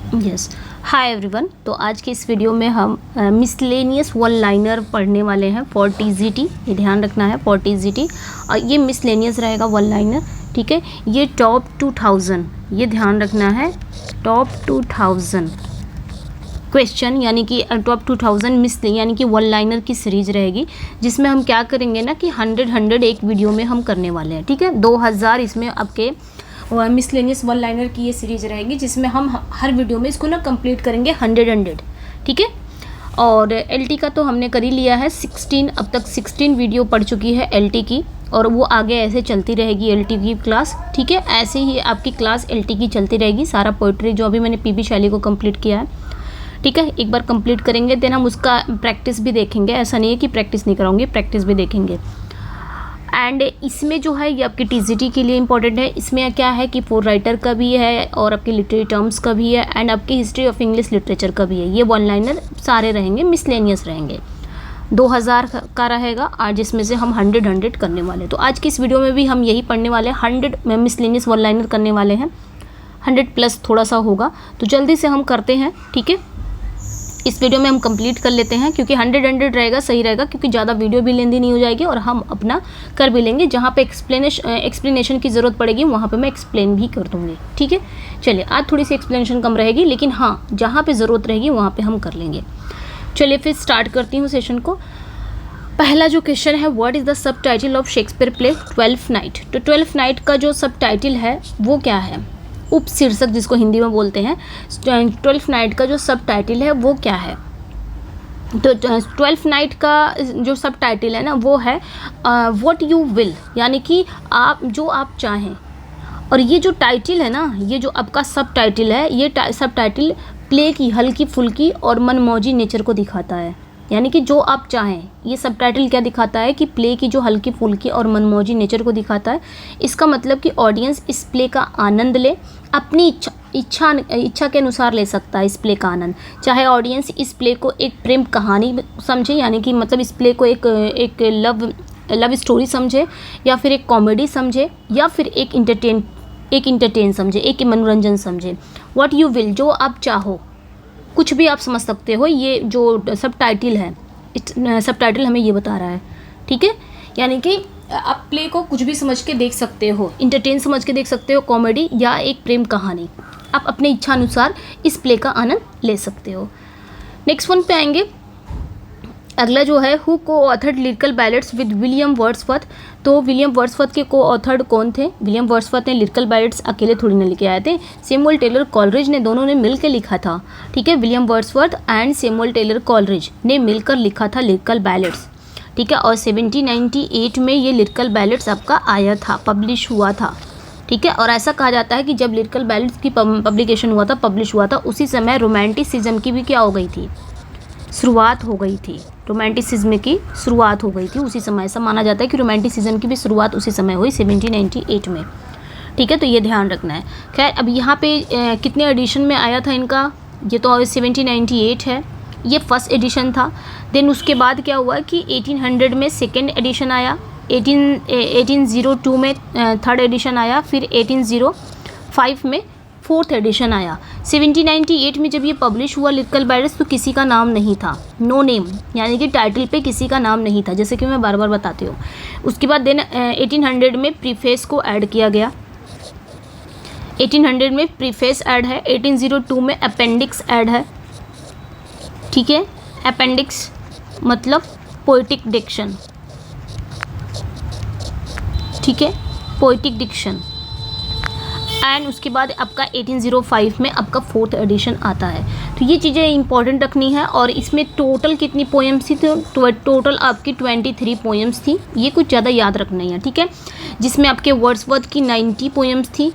Yes. Hi everyone. तो आज के इस वीडियो में हम मिसलेनियस वन लाइनर पढ़ने वाले हैं फॉर टीजीटी। ये ध्यान रखना है फॉर टीजीटी। और ये मिसलेनियस रहेगा वन लाइनर, ठीक है। ये टॉप 2000, ये ध्यान रखना है, टॉप 2000 क्वेश्चन यानी कि टॉप 2000 यानी कि वन लाइनर की सीरीज रहेगी, जिसमें हम क्या करेंगे ना कि 100 एक वीडियो में हम करने वाले हैं, ठीक है। 2000 इसमें आपके मिसलेनियस वन लाइनर की ये सीरीज रहेगी, जिसमें हम हर वीडियो में इसको ना कंप्लीट करेंगे 100, ठीक है। और एलटी का तो हमने कर ही लिया है 16, अब तक 16 वीडियो पढ़ चुकी है एलटी की, और वो आगे ऐसे चलती रहेगी एलटी की क्लास, ठीक है। ऐसे ही आपकी क्लास एलटी की चलती रहेगी। सारा पोइट्री जो अभी मैंने पीबी शैली को कंप्लीट किया है, ठीक है, एक बार कंप्लीट करेंगे, देन हम उसका प्रैक्टिस भी देखेंगे। ऐसा नहीं है कि प्रैक्टिस नहीं कराऊंगी, प्रैक्टिस भी देखेंगे। एंड इसमें जो है ये आपकी टीजीटी के लिए इंपॉर्टेंट है। इसमें क्या है कि फोर राइटर का भी है और आपके लिटरेरी टर्म्स का भी है एंड आपकी हिस्ट्री ऑफ इंग्लिश लिटरेचर का भी है। ये वन लाइनर सारे रहेंगे, मिसलेनियस रहेंगे। 2000 का रहेगा आज, जिसमें से हम 100 करने वाले। तो आज की इस वीडियो में भी हम यही पढ़ने वाले हैं, 100 मिसलेनियस वन लाइनर करने वाले हैं। 100 प्लस थोड़ा सा होगा, तो जल्दी से हम करते हैं, ठीक है। इस वीडियो में हम कंप्लीट कर लेते हैं, क्योंकि 100 रहेगा, सही रहेगा, क्योंकि ज़्यादा वीडियो भी लेंदी नहीं हो जाएगी और हम अपना कर भी लेंगे। जहाँ पे एक्सप्लेनेशन की ज़रूरत पड़ेगी वहाँ पे मैं एक्सप्लेन भी कर दूँगी, ठीक है। चलिए, आज थोड़ी सी एक्सप्लेनेशन कम रहेगी, लेकिन हाँ, जहाँ पे ज़रूरत रहेगी वहाँ पे हम कर लेंगे। चलिए फिर स्टार्ट करती हूँ सेशन को। पहला जो क्वेश्चन है, what is the sub title of Shakespeare play 12th night. तो 12th नाइट का जो सब टाइटल है वो क्या है, उप शीर्षक जिसको हिंदी में बोलते हैं। 12th नाइट का जो सब टाइटल है वो क्या है। तो 12th नाइट का जो सब टाइटल है ना वो है व्हाट यू विल, यानी कि आप जो आप चाहें। और ये जो टाइटल है ना, ये जो आपका सब टाइटल है, ये सब टाइटल प्ले की हल्की फुल्की और मनमौजी नेचर को दिखाता है। यानी कि जो आप चाहें, ये सब टाइटल क्या दिखाता है कि प्ले की जो हल्की फुल्की और मनमौजी नेचर को दिखाता है। इसका मतलब कि ऑडियंस इस प्ले का आनंद ले, अपनी इच्छा के अनुसार ले सकता है इस प्ले का आनंद। चाहे ऑडियंस इस प्ले को एक प्रेम कहानी समझे, यानी कि मतलब इस प्ले को एक लव स्टोरी समझे, या फिर एक कॉमेडी समझे, या फिर एक इंटरटेन समझे, एक मनोरंजन समझे। व्हाट यू विल, जो आप चाहो, कुछ भी आप समझ सकते हो। ये जो सब टाइटल है, सब टाइटल हमें ये बता रहा है, ठीक है। यानी कि आप प्ले को कुछ भी समझ के देख सकते हो, इंटरटेन समझ के देख सकते हो, कॉमेडी या एक प्रेम कहानी। आप अपने इच्छा अनुसार इस प्ले का आनंद ले सकते हो। नेक्स्ट वन पे आएंगे। अगला जो है, who co authored lyrical ballads with William Wordsworth. तो विलियम वर्ड्सवर्थ के को ऑथर्ड कौन थे। विलियम वर्ड्सवर्थ ने लिरिकल बैलेट्स अकेले थोड़ी ना लिखे आए थे, सैमुअल टेलर कॉलरिज ने, दोनों ने मिलकर लिखा था, ठीक है। William Wordsworth and Samuel Taylor Coleridge ने मिलकर लिखा था लिरिकल बैलेट्स, ठीक है। और 1798 में ये लिरिकल बैलेट्स आपका आया था, पब्लिश हुआ था, ठीक है। और ऐसा कहा जाता है कि जब लिरिकल बैलेट्स की पब्लिकेशन हुआ था, पब्लिश हुआ था, उसी समय रोमांटिसिज्म की भी क्या हो गई थी, शुरुआत हो गई थी। रोमांटिसिज्म की शुरुआत हो गई थी उसी समय। ऐसा माना जाता है कि रोमांटिसिज्म की भी शुरुआत उसी समय हुई, 1798 में, ठीक है। तो ये ध्यान रखना है। खैर, अब यहाँ पे कितने एडिशन में आया था इनका, ये तो 1798 है, ये फर्स्ट एडिशन था। देन उसके बाद क्या हुआ कि 1800 में सेकेंड एडिशन आया, 1802 में थर्ड एडिशन आया, फिर 1805 में फोर्थ एडिशन आया। 1798 में जब ये पब्लिश हुआ लिरिकल बैलेट्स, तो किसी का नाम नहीं था, नो नेम, यानी कि टाइटल पे किसी का नाम नहीं था, जैसे कि मैं बार बार बताती हूँ। उसके बाद देन 1800 में प्रीफेस को ऐड किया गया, 1800 में प्रीफेस ऐड है, 1802 में अपेंडिक्स ऐड है, ठीक है। अपेंडिक्स मतलब पोएटिक डिक्शन, ठीक है, पोएटिक डिक्शन। एंड उसके बाद आपका 1805 में आपका फोर्थ एडिशन आता है। तो ये चीज़ें इंपॉर्टेंट रखनी है। और इसमें टोटल कितनी पोएम्स थी, तो टोटल आपकी 23 पोएम्स थी। ये कुछ ज़्यादा याद रखना है, ठीक है। जिसमें आपके वर्ड्सवर्थ की 90 पोएम्स थी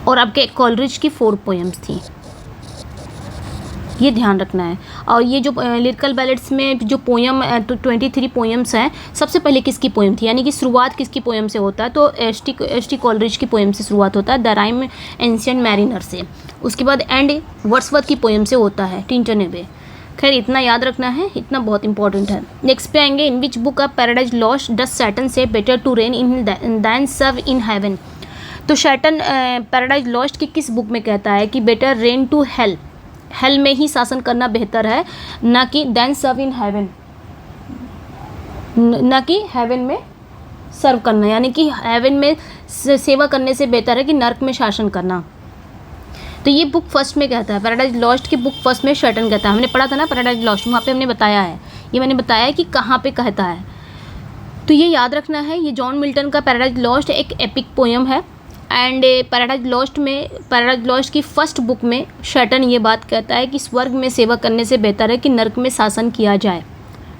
और आपके कॉलरिज की 4 पोएम्स थी, ये ध्यान रखना है। और ये जो लिरिकल बैलेट्स में जो पोएम तो 23 पोएम्स हैं, सबसे पहले किसकी पोएम थी, यानी कि शुरुआत किसकी पोएम से होता है, तो एस टी कॉलरिज की पोएम से शुरुआत होता है, द राइम एंशिएंट मैरिनर से। उसके बाद एंड वर्ड्सवर्थ की पोएम से होता है, टिंटरनेवे। खैर, इतना याद रखना है, इतना बहुत इंपॉर्टेंट है। नेक्स्ट पे आएंगे, in which book of Paradise Lost does Satan say better to reign in than serve in heaven. तो शैटन पैराडाइज लॉस्ट की किस बुक में कहता है कि better reign to hell, hell में ही शासन करना बेहतर है ना कि देन सर्व इन हेवन, ना कि हेवन में सर्व करना, यानी कि हेवन में सेवा करने से बेहतर है कि नर्क में शासन करना। तो ये बुक फर्स्ट में कहता है, पैराडाइज लॉस्ट की बुक फर्स्ट में शैटन कहता है। हमने पढ़ा था ना पैराडाइज लॉस्ट, वहाँ पे हमने बताया है, ये मैंने बताया है कि कहाँ पे कहता है, तो ये याद रखना है। ये जॉन मिल्टन का पैराडाइज लॉस्ट एक एपिक पोयम है एंड पैराडाइज लॉस्ट की फर्स्ट बुक में शैटन ये बात कहता है कि स्वर्ग में सेवा करने से बेहतर है कि नर्क में शासन किया जाए।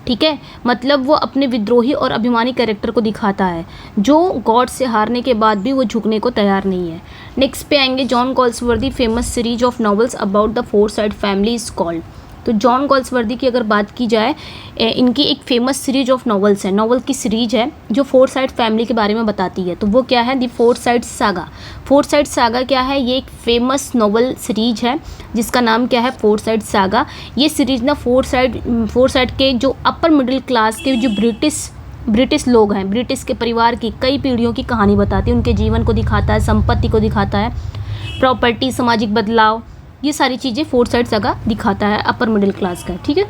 ठीक है, मतलब वो अपने विद्रोही और अभिमानी कैरेक्टर को दिखाता है जो गॉड से हारने के बाद भी वो झुकने को तैयार नहीं है। नेक्स्ट पे आएंगे John Galsworthy famous series of novels about the foresight family is called. तो जॉन गॉल्सवर्दी की अगर बात की जाए, इनकी एक फेमस सीरीज ऑफ नॉवेल्स है, नॉवल की सीरीज है जो फोरसाइड फैमिली के बारे में बताती है। तो वो क्या है, दी फोरसाइड सागा। फोरसाइड सागा क्या है, ये एक फेमस नॉवल सीरीज है जिसका नाम क्या है, फोरसाइड सागा। ये सीरीज ना फोरसाइड के जो अपर मिडिल क्लास के जो ब्रिटिश लोग हैं, ब्रिटिश के परिवार की कई पीढ़ियों की कहानी बताती है, उनके जीवन को दिखाता है, संपत्ति को दिखाता है, प्रॉपर्टी, सामाजिक बदलाव, ये सारी चीज़ें फोरसाइड सागा दिखाता है अपर मिडिल क्लास का। ठीक है,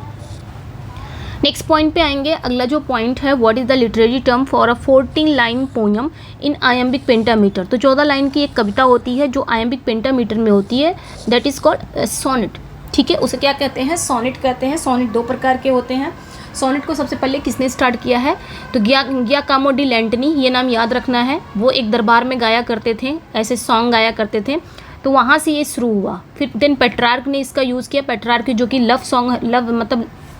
नेक्स्ट पॉइंट पे आएंगे। अगला जो पॉइंट है, what is the literary term for a 14 line poem in iambic pentameter. तो 14 लाइन की एक कविता होती है जो आयम्बिक पेंटामीटर में होती है, दैट इज़ कॉल्ड सोनेट। ठीक है, उसे क्या कहते हैं, सोनेट कहते हैं। सोनेट दो प्रकार के होते हैं। सोनेट को सबसे पहले किसने स्टार्ट किया है, तो गियाकामो डी लैंटनी, ये नाम याद रखना है। वो एक दरबार में गाया करते थे, ऐसे सॉन्ग गाया करते थे, तो वहाँ से ये शुरू हुआ। फिर देन पेट्रार्क ने इसका यूज़ किया। पेट्रार्क जो कि लव सॉन्ग,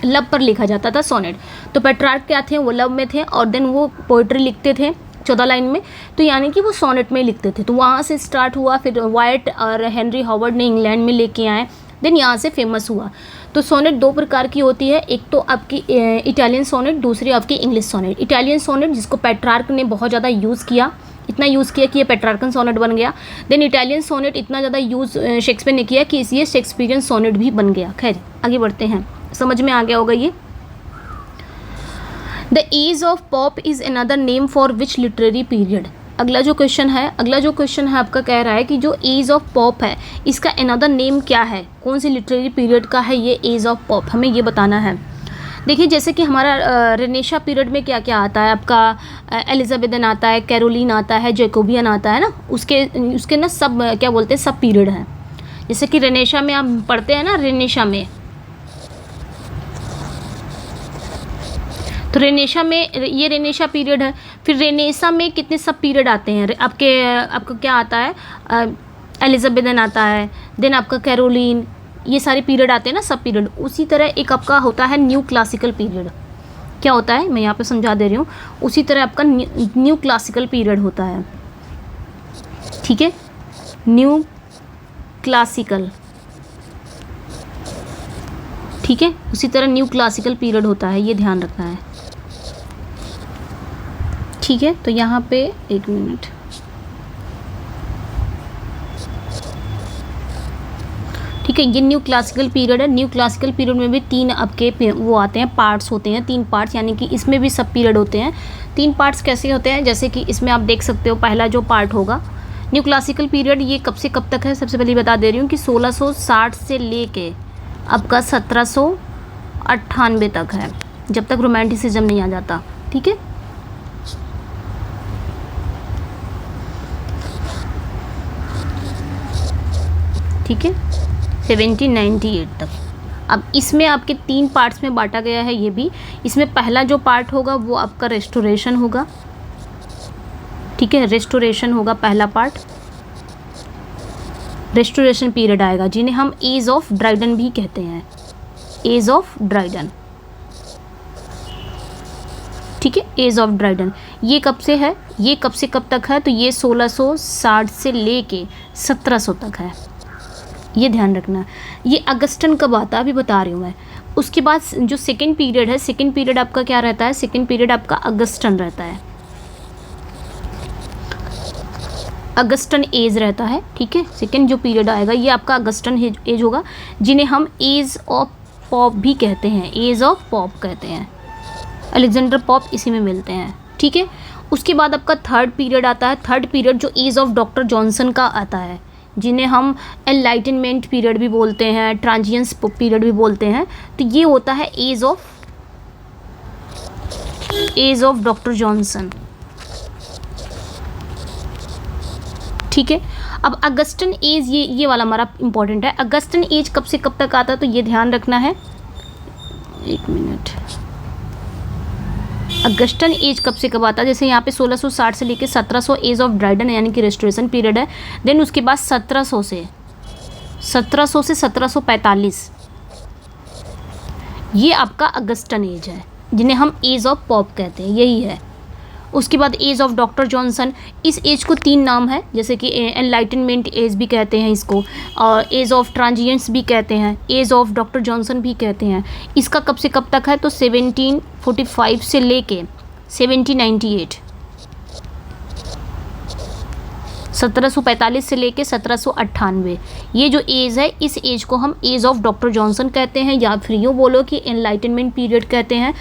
लव पर लिखा जाता था सोनेट। तो पेट्रार्क क्या थे, वो लव में थे और देन वो पोइट्री लिखते थे 14 लाइन में, तो यानी कि वो सोनेट में लिखते थे। तो वहाँ से स्टार्ट हुआ। फिर वाइट और हेनरी हॉवर्ड ने इंग्लैंड में लेके आए, देन यहाँ से फेमस हुआ। तो सोनेट दो प्रकार की होती है, एक तो आपकी इटालियन सोनेट, दूसरी आपकी इंग्लिश सोनेट। इटालियन सोनेट जिसको पेट्रार्क ने बहुत ज़्यादा यूज़ किया, इतना यूज़ किया कि ये पेट्रार्कन सोनेट बन गया। देन इटालियन सोनेट इतना ज़्यादा यूज़ शेक्सपियर ने किया कि ये शेक्सपियरियन सोनेट भी बन गया। खैर आगे बढ़ते हैं, समझ में आ गया होगा ये। The age of Pope is another name for which literary period. अगला जो क्वेश्चन है आपका कह रहा है कि जो एज ऑफ पॉप है इसका अनदर नेम क्या है, कौन सी लिटरेरी पीरियड का है ये एज ऑफ पॉप, हमें ये बताना है। देखिए जैसे कि हमारा रेनेशा पीरियड में क्या क्या आता है, आपका एलिजाबेथन आता है, कैरोलिन आता है, जैकोबियन आता है ना, उसके ना सब क्या बोलते हैं, सब पीरियड हैं। जैसे कि रेनेशा में आप पढ़ते हैं ना, रेनेशा में, तो रेनेशा में ये रेनेशा पीरियड है। फिर रेनेशा में कितने सब पीरियड आते हैं आपको क्या आता है, एलिजाबेथन आता है, देन आपका कैरोलिन, ये सारे पीरियड आते हैं ना, सब पीरियड। उसी तरह एक आपका होता है न्यू क्लासिकल पीरियड। क्या होता है, मैं यहाँ पे समझा दे रही हूँ। उसी तरह आपका न्यू क्लासिकल पीरियड होता है। ठीक है, न्यू क्लासिकल, ठीक है, उसी तरह न्यू क्लासिकल पीरियड होता है, ये ध्यान रखना है। ठीक है, तो यहाँ पे एक मिनट, ठीक है, ये न्यू क्लासिकल पीरियड है। न्यू क्लासिकल पीरियड में भी तीन आपके वो आते हैं, पार्ट्स होते हैं, 3 पार्ट्स, यानी कि इसमें भी सब पीरियड होते हैं। 3 पार्ट्स कैसे होते हैं, जैसे कि इसमें आप देख सकते हो, पहला जो पार्ट होगा न्यू क्लासिकल पीरियड, ये कब से कब तक है, सबसे पहले बता दे रही हूँ कि 1660 से लेके आपका 1798 तक है, जब तक रोमांटिसिज्म नहीं आ जाता। ठीक है, ठीक है, 1798 तक। अब इसमें आपके 3 पार्ट्स में बांटा गया है ये भी। इसमें पहला जो पार्ट होगा वो आपका रेस्टोरेशन होगा। ठीक है, रेस्टोरेशन होगा पहला पार्ट, रेस्टोरेशन पीरियड आएगा, जिन्हें हम एज ऑफ ड्राइडन भी कहते हैं, एज ऑफ ड्राइडन। ठीक है, एज ऑफ ड्राइडन ये कब से है, ये कब से कब तक है, तो ये 1660 से लेके 1700 तक है, ये ध्यान रखना। ये अगस्टन कब आता है अभी बता रही हूँ मैं। उसके बाद जो सेकंड पीरियड है, सेकंड पीरियड आपका क्या रहता है, सेकंड पीरियड आपका अगस्टन रहता है, अगस्टन एज रहता है। ठीक है, सेकंड जो पीरियड आएगा ये आपका अगस्टन एज होगा, जिन्हें हम एज ऑफ पॉप भी कहते हैं, एज ऑफ पॉप कहते हैं। अलेक्जेंडर पॉप इसी में मिलते हैं। ठीक है। उसके बाद आपका थर्ड पीरियड आता है। थर्ड पीरियड जो एज ऑफ डॉक्टर जॉनसन का आता है, जिन्हें हम एनलाइटनमेंट पीरियड भी बोलते हैं, ट्रांजिएंस पीरियड भी बोलते हैं। तो ये होता है एज ऑफ डॉक्टर जॉनसन, ठीक है। अब अगस्टन एज, ये वाला हमारा इंपॉर्टेंट है। अगस्टन एज कब से कब तक आता है, तो ये ध्यान रखना है। एक मिनट, अगस्टन एज कब से कब आता है, जैसे यहाँ पे 1660 से लेके 1700 एज ऑफ ड्राइडन यानी कि रेस्टोरेशन पीरियड है। देन उसके बाद 1700 से 1745 ये आपका अगस्टन एज है, जिन्हें हम एज ऑफ पॉप कहते हैं, यही है। उसके बाद एज ऑफ डॉक्टर जॉनसन, इस एज को 3 नाम है, जैसे कि एनलाइटनमेंट एज भी कहते हैं इसको, और एज ऑफ ट्रांजिएंट्स भी कहते हैं, एज ऑफ डॉक्टर जॉनसन भी कहते हैं। इसका कब से कब तक है, तो 1745 से लेके 1798, 1745 से लेके 1798 ये जो एज है, इस एज को हम एज ऑफ डॉक्टर जॉनसन कहते हैं, या फिर यूँ बोलो कि एनलाइटनमेंट पीरियड कहते हैं,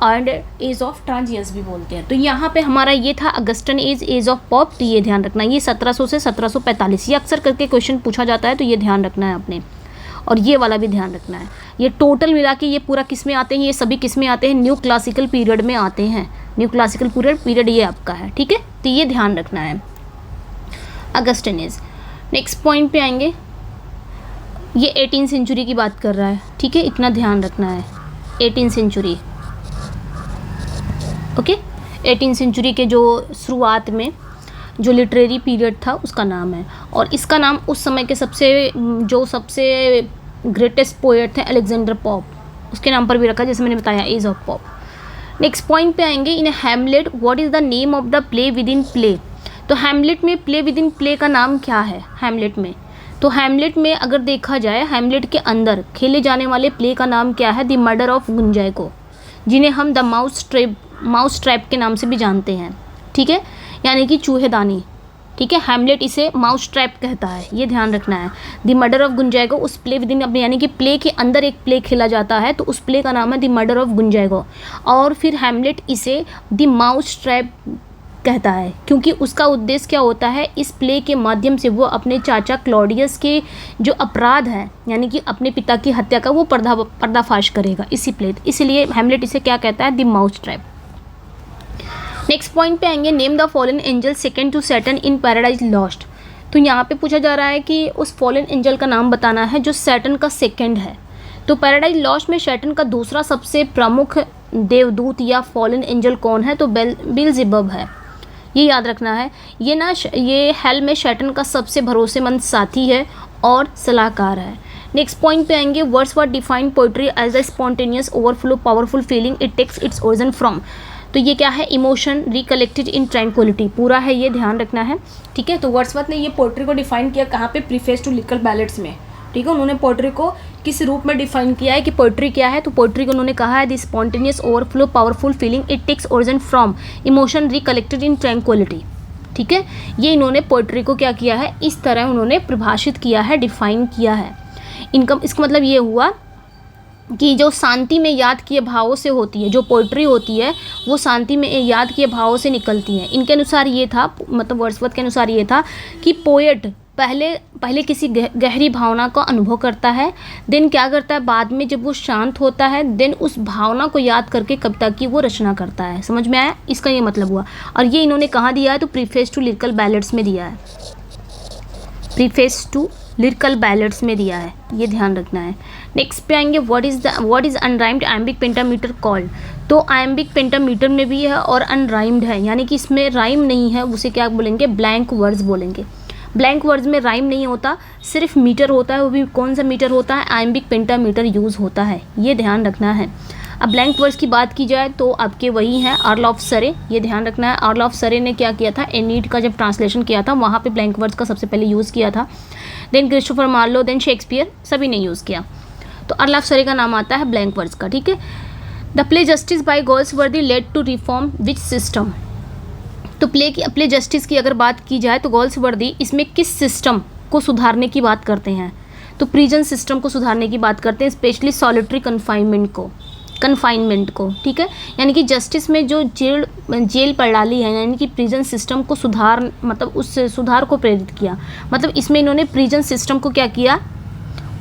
एंड एज ऑफ ट्रांजिएंस भी बोलते हैं। तो यहाँ पे हमारा ये था Augustan age, age of Pope. तो ये ध्यान रखना, ये 1700 से 1745 ये अक्सर करके क्वेश्चन पूछा जाता है, तो ये ध्यान रखना है आपने। और ये वाला भी ध्यान रखना है। ये टोटल मिला के ये पूरा किस में आते हैं, ये सभी किस में आते हैं, न्यू क्लासिकल पीरियड में आते हैं। न्यू क्लासिकल पीरियड ये आपका है, ठीक है। तो ये ध्यान रखना है अगस्टन एज। नेक्स्ट पॉइंट पे आएंगे, ये 18 सेंचुरी की बात कर रहा है, ठीक है, इतना ध्यान रखना है। 18 सेंचुरी, ओके। 18 सेंचुरी के जो शुरुआत में जो लिटरेरी पीरियड था उसका नाम है, और इसका नाम उस समय के सबसे ग्रेटेस्ट पोएट थे अलेक्जेंडर पॉप, उसके नाम पर भी रखा, जैसे मैंने बताया age of Pope. Next point पे आएंगे, in Hamlet what is the name of the play within play. तो हैमलेट में प्ले विद इन प्ले का नाम क्या है हैमलेट में, तो हैमलेट में अगर देखा जाए, हैमलेट के अंदर खेले जाने वाले प्ले का नाम क्या है, द मर्डर ऑफ गुंजाइको, जिन्हें हम द माउस ट्रैप के नाम से भी जानते हैं, ठीक है, यानी कि चूहेदानी, ठीक है। हैमलेट इसे माउस ट्रैप कहता है, ये ध्यान रखना है। द मर्डर ऑफ गुंजाइको, उस प्ले विद इन अपने यानी कि प्ले के अंदर एक प्ले खेला जाता है, तो उस प्ले का नाम है द मर्डर ऑफ गुंजाइको। और फिर हैमलेट इसे द माउस ट्रैप कहता है, क्योंकि उसका उद्देश्य क्या होता है, इस प्ले के माध्यम से वो अपने चाचा क्लॉडियस के जो अपराध है, यानी कि अपने पिता की हत्या का वो पर्दाफाश करेगा इसी प्ले, इसलिए हैमलेट इसे क्या कहता है, the mouse trap. Next point पे आएंगे, name the fallen angel second to Saturn in Paradise Lost. तो यहाँ पे पूछा जा रहा है कि उस फॉलन एंजल का नाम बताना है जो सैटर्न का सेकंड है। तो पैराडाइज लॉस्ट में सैटर्न का दूसरा सबसे प्रमुख देवदूत या फॉलन एंजल कौन है, तो बेल्जेबब है, ये याद रखना है। ये हेल में सैटर्न का सबसे भरोसेमंद साथी है और सलाहकार है। नेक्स्ट पॉइंट पे आएंगे, Wordsworth define poetry as a spontaneous overflow powerful feeling it takes its origin from. तो ये क्या है, इमोशन रिकलेक्टेड इन ट्रैंक्विलिटी, पूरा है, ये ध्यान रखना है, ठीक है। तो वर्ड्सवर्थ ने ये पोइट्री को डिफाइन किया कहाँ पे, प्रीफेस टू लिरिकल बैलेट्स में, ठीक है। उन्होंने पोइट्री को किस रूप में डिफाइन किया है कि पोइट्री क्या है, तो पोइट्री को उन्होंने कहा है the spontaneous overflow powerful feeling it takes origin from emotion recollected in tranquillity, ठीक है। ये इन्होंने पोइट्री को क्या किया है, इस तरह उन्होंने परिभाषित किया है, डिफाइन किया है। इसका मतलब ये हुआ कि जो शांति में याद किए भावों से होती है, जो पोइट्री होती है वो शांति में याद किए भावों से निकलती है। इनके अनुसार ये था, मतलब वर्ड्सवर्थ के अनुसार ये था कि पोएट पहले किसी गहरी भावना का अनुभव करता है, देन क्या करता है, बाद में जब वो शांत होता है, देन उस भावना को याद करके कविता की वो रचना करता है। समझ में आया, इसका ये मतलब हुआ। और ये इन्होंने कहाँ दिया है, तो प्रीफेस टू लिरिकल बैलेट्स में दिया है, प्रीफेस टू लिरिकल बैलेट्स में दिया है, ये ध्यान रखना है। नेक्स्ट पे आएंगे, what is unrhymed iambic pentameter called. तो आयम्बिक पेंटामीटर में भी है और अनराइम्ड है, यानी कि इसमें राइम नहीं है, उसे क्या बोलेंगे, ब्लैंक वर्ड्स बोलेंगे। ब्लैंक वर्ड्स में राइम नहीं होता, सिर्फ मीटर होता है, वो भी कौन सा मीटर होता है, आयम्बिक पेंटामीटर यूज़ होता है, ये ध्यान रखना है। अब ब्लैंक वर्ड्स की बात की जाए तो आपके वही हैं अर्ल ऑफ सरे, ये ध्यान रखना है। अर्ल ऑफ सरे ने क्या किया था, एनीड का जब ट्रांसलेशन किया था वहाँ पे ब्लैंक वर्ड्स का सबसे पहले यूज़ किया था। Then Christopher Marlowe, then Shakespeare, सभी ने यूज़ किया। तो अर्ल ऑफ सरे का नाम आता है ब्लैंक वर्ड्स का, ठीक है। The play Justice by Galsworthy led to reform which system. तो प्ले जस्टिस की अगर बात की जाए तो गोल्सवर्दी इसमें किस सिस्टम को सुधारने की बात करते हैं, तो प्रिजन सिस्टम को सुधारने की बात करते हैं, स्पेशली सॉलिटरी कन्फाइनमेंट को, कन्फाइनमेंट को, ठीक है। यानी कि जस्टिस में जो जेल प्रणाली है, यानी कि प्रिजन सिस्टम को सुधार, मतलब उस सुधार को प्रेरित किया। मतलब इसमें इन्होंने प्रिजन सिस्टम को क्या किया,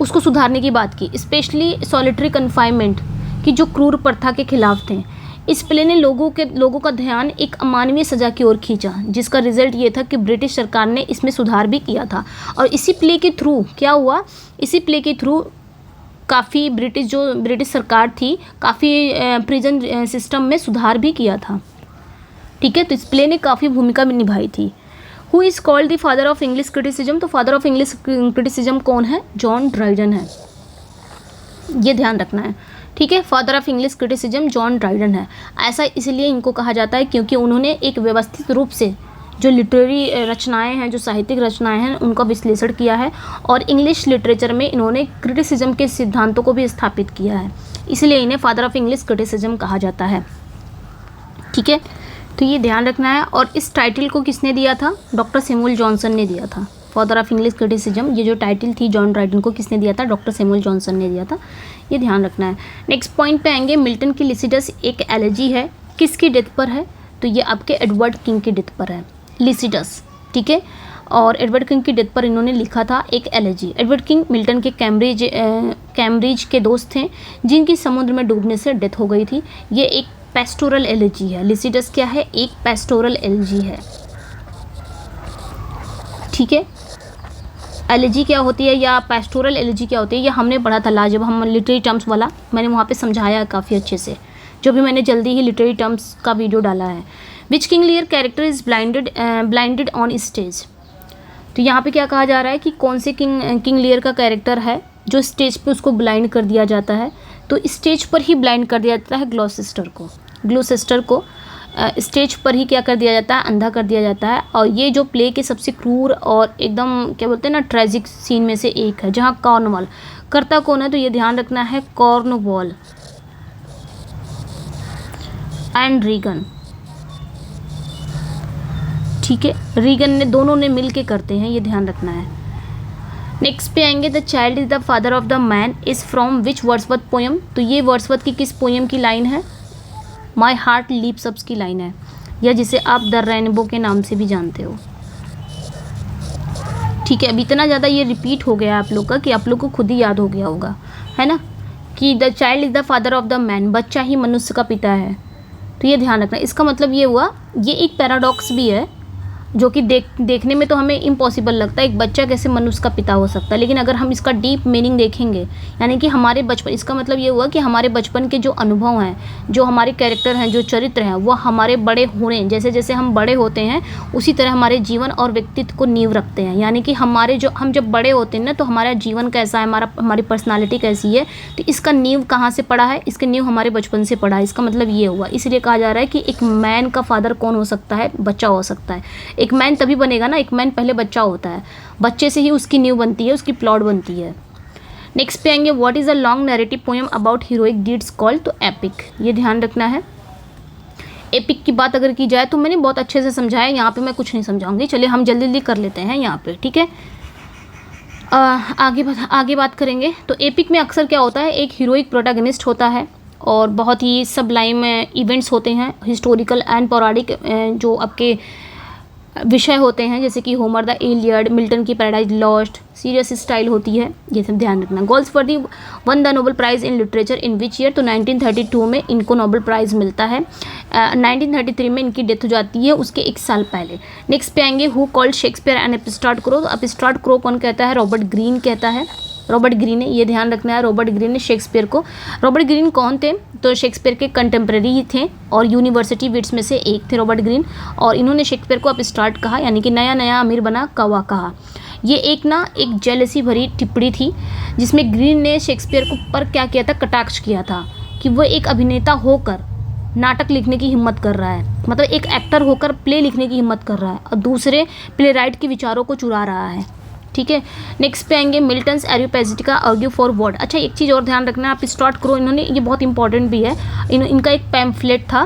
उसको सुधारने की बात की। स्पेशली सॉलिटरी कन्फाइनमेंट की जो क्रूर प्रथा के खिलाफ थे। इस प्ले ने लोगों का ध्यान एक अमानवीय सज़ा की ओर खींचा, जिसका रिजल्ट ये था कि ब्रिटिश सरकार ने इसमें सुधार भी किया था। और इसी प्ले के थ्रू क्या हुआ, इसी प्ले के थ्रू काफ़ी ब्रिटिश सरकार थी, काफ़ी प्रिजन सिस्टम में सुधार भी किया था, ठीक है। तो इस प्ले ने काफ़ी भूमिका भी निभाई थी। Who is called the father of English criticism, तो फादर ऑफ इंग्लिश क्रिटिसिज्म कौन है, जॉन ड्राइडन है, ये ध्यान रखना है, ठीक है। Father of English criticism John Dryden है। ऐसा इसलिए इनको कहा जाता है क्योंकि उन्होंने एक व्यवस्थित रूप से जो लिटरेरी रचनाएं हैं, जो साहित्यिक रचनाएं हैं, उनका विश्लेषण किया है और इंग्लिश लिटरेचर में इन्होंने क्रिटिसिज्म के सिद्धांतों को भी स्थापित किया है, इसलिए इन्हें फादर ऑफ इंग्लिश क्रिटिसिज्म कहा जाता है, ठीक है। तो ये ध्यान रखना है। और इस टाइटल को किसने दिया था, डॉक्टर सैमुअल जॉनसन ने दिया था। फादर ऑफ इंग्लिश क्रिटिसिज्म, ये जो टाइटल थी जॉन ड्राइडन को किसने दिया था, डॉक्टर सैमुअल जॉनसन ने दिया था, ये ध्यान रखना है। नेक्स्ट पॉइंट पे आएंगे, मिल्टन की लिसिडस एक एलेजी है, किसकी डेथ पर है, तो ये आपके एडवर्ड किंग की डेथ पर है, लिसिडस, ठीक है। और एडवर्ड किंग की डेथ पर इन्होंने लिखा था एक एलेजी। एडवर्ड किंग मिल्टन के कैम्ब्रिज के दोस्त थे, जिनकी समुद्र में डूबने से डेथ हो गई थी। ये एक पेस्टोरल एलेजी है। लिसिडस क्या है, एक पेस्टोरल एलेजी है, ठीक है। एलर्जी क्या होती है या पेस्टोरल एलर्जी क्या होती है, ये हमने पढ़ा था लाजब हम लिटरेरी टर्म्स वाला, मैंने वहाँ पे समझाया है काफ़ी अच्छे से, जो भी मैंने जल्दी ही लिटरेरी टर्म्स का वीडियो डाला है। Which King Lear character is blinded on stage, तो यहाँ पे क्या कहा जा रहा है कि कौन से किंग लियर का कैरेक्टर है जो स्टेज पे उसको ब्लाइंड कर दिया जाता है, तो स्टेज पर ही ब्लाइंड कर दिया जाता है ग्लॉसेस्टर को स्टेज पर ही क्या कर दिया जाता है, अंधा कर दिया जाता है। और ये जो प्ले के सबसे क्रूर और एकदम क्या बोलते हैं ना, ट्रेजिक सीन में से एक है, जहाँ कॉर्नवॉल करता कौन है, तो ये ध्यान रखना है, कॉर्नवॉल एंड रीगन, ठीक है। रीगन ने, दोनों ने मिल के करते हैं, ये ध्यान रखना है। नेक्स्ट पे आएंगे, the child is the father of the man is from which Wordsworth poem, तो ये वर्ड्सवर्थ की किस पोएम की लाइन है, माई हार्ट लीप्स अप की लाइन है, या जिसे आप द रेनबो के नाम से भी जानते हो, ठीक है। अब इतना ज़्यादा ये रिपीट हो गया आप लोग का कि आप लोग को खुद ही याद हो गया होगा, है ना, कि the child is the father of the man, बच्चा ही मनुष्य का पिता है, तो ये ध्यान रखना। इसका मतलब ये हुआ, ये एक पैराडॉक्स भी है जो कि देखने में तो हमें इम्पॉसिबल लगता है, एक बच्चा कैसे मनुष्य का पिता हो सकता है, लेकिन अगर हम इसका डीप मीनिंग देखेंगे, यानी कि हमारे बचपन, इसका मतलब ये हुआ कि हमारे बचपन के जो अनुभव हैं, जो हमारे कैरेक्टर हैं, जो चरित्र हैं, वो हमारे बड़े होने, जैसे जैसे हम बड़े होते हैं उसी तरह हमारे जीवन और व्यक्तित्व को नींव रखते हैं। यानी कि हम जब बड़े होते हैं ना, तो हमारा जीवन कैसा है, हमारी पर्सनालिटी कैसी है, तो इसका नींव कहाँ से पड़ा है, इसके नींव हमारे बचपन से पड़ा है, इसका मतलब ये हुआ। इसलिए कहा जा रहा है कि एक मैन का फादर कौन हो सकता है, बच्चा हो सकता है। एक मैन तभी बनेगा ना, एक मैन पहले बच्चा होता है, बच्चे से ही उसकी नींव बनती है, उसकी प्लॉट बनती है। नेक्स्ट पे आएंगे, what is a long narrative poem about heroic deeds called, तो एपिक, ये ध्यान रखना है। एपिक की बात अगर की जाए तो मैंने बहुत अच्छे से समझाया, यहाँ पे मैं कुछ नहीं समझाऊंगी, चलिए हम जल्दी जल्दी कर लेते हैं यहाँ पे, ठीक है। आगे बात करेंगे। तो एपिक में अक्सर क्या होता है, एक हीरोइक प्रोटैगनिस्ट होता है और बहुत ही सबलाइम इवेंट्स होते हैं, हिस्टोरिकल एंड पौराणिक जो आपके विषय होते हैं, जैसे कि होमर द इलियड, मिल्टन की पैराडाइज लॉस्ट, सीरियस स्टाइल होती है, ये सब ध्यान रखना। Galsworthy won the Nobel prize in literature in which year, तो 1932 में इनको नोबेल प्राइज़ मिलता है। 1933 में इनकी डेथ हो जाती है, उसके एक साल पहले। नेक्स्ट पे आएंगे, who called Shakespeare and upstart crow, तो एपिस्टार्ड क्रो कौन कहता है, रॉबर्ट ग्रीन कहता है, रॉबर्ट ग्रीन है, ये ध्यान रखना है, रॉबर्ट ग्रीन ने शेक्सपियर को। रॉबर्ट ग्रीन कौन थे, तो शेक्सपियर के कंटेम्प्रेरी ही थे और यूनिवर्सिटी विट्स में से एक थे रॉबर्ट ग्रीन, और इन्होंने शेक्सपियर को अपस्टार्ट कहा, यानी कि नया नया अमीर बना कौवा कहा। ये एक जेलसी भरी टिप्पणी थी, जिसमें ग्रीन ने शेक्सपियर को पर क्या किया था, कटाक्ष किया था कि वो एक अभिनेता होकर नाटक लिखने की हिम्मत कर रहा है, मतलब एक एक्टर होकर प्ले लिखने की हिम्मत कर रहा है और दूसरे प्ले राइट के विचारों को चुरा रहा है, ठीक है। नेक्स्ट पे आएंगे, मिल्टन्स एरियोपैजिटिका आर्ग्यू फॉर व्हाट, अच्छा एक चीज़ और ध्यान रखना, आप स्टार्ट करो, इन्होंने, ये बहुत इंपॉर्टेंट भी है, इनका एक पैम्फलेट था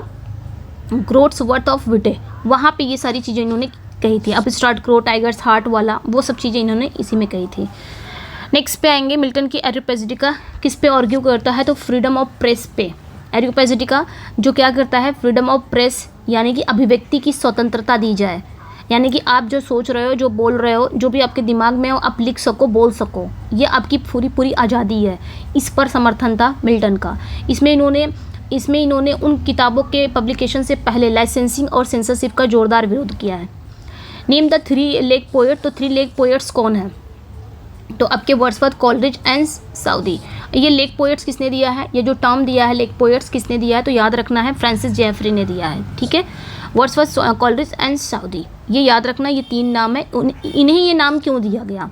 ग्रोट्स वर्थ ऑफ विटे, वहाँ पे ये सारी चीज़ें इन्होंने कही थी। अब स्टार्ट करो, टाइगर्स हार्ट वाला, वो सब चीज़ें इन्होंने इसी में कही थी। नेक्स्ट पे आएंगे, मिल्टन की एरियोपैजिटिका किस पे आर्ग्यू करता है, तो फ्रीडम ऑफ प्रेस पे, एरियोपैजिटिका जो क्या करता है, फ्रीडम ऑफ प्रेस यानी कि अभिव्यक्ति की स्वतंत्रता दी जाए, यानी कि आप जो सोच रहे हो, जो बोल रहे हो, जो भी आपके दिमाग में हो आप लिख सको, बोल सको, ये आपकी पूरी आज़ादी है। इस पर समर्थन था मिल्टन का। इसमें इन्होंने उन किताबों के पब्लिकेशन से पहले लाइसेंसिंग और सेंसरशिप का जोरदार विरोध किया है। नेम द 3 लेग पोएट, तो 3 लेग पोएट्स कौन है, तो आपके वर्ड्सवर्थ, कॉलरिज एंड साउदी। ये लेग पोएट्स किसने दिया है, ये जो टर्म दिया है लेग पोएट्स किसने दिया है, तो याद रखना है फ्रांसिस जेफरी ने दिया है। ठीक है, वर्ड्सवर्थ, कॉलरिज एंड साउदी, ये याद रखना, ये 3 नाम है। इन्हें ये नाम क्यों दिया गया,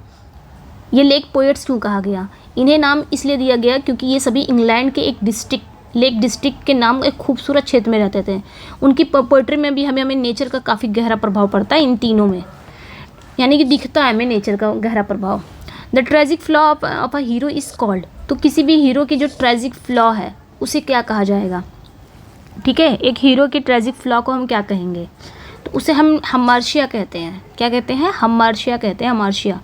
ये लेग पोएट्स क्यों कहा गया, इन्हें नाम इसलिए दिया गया क्योंकि ये सभी इंग्लैंड के एक लेक डिस्ट्रिक्ट के नाम एक खूबसूरत क्षेत्र में रहते थे। उनकी पोएट्री में भी हमें नेचर का काफ़ी गहरा प्रभाव पड़ता है इन तीनों में, यानी कि दिखता है हमें नेचर का गहरा प्रभाव। The tragic flaw of a hero is called, तो किसी भी हीरो की जो ट्रेजिक फ्लॉ है उसे क्या कहा जाएगा। ठीक है, एक हीरो की ट्रेजिक फ्लॉ को हम क्या कहेंगे, तो उसे हम हमार्शिया कहते हैं। क्या कहते हैं, हमार्शिया कहते हैं, हमार्शिया।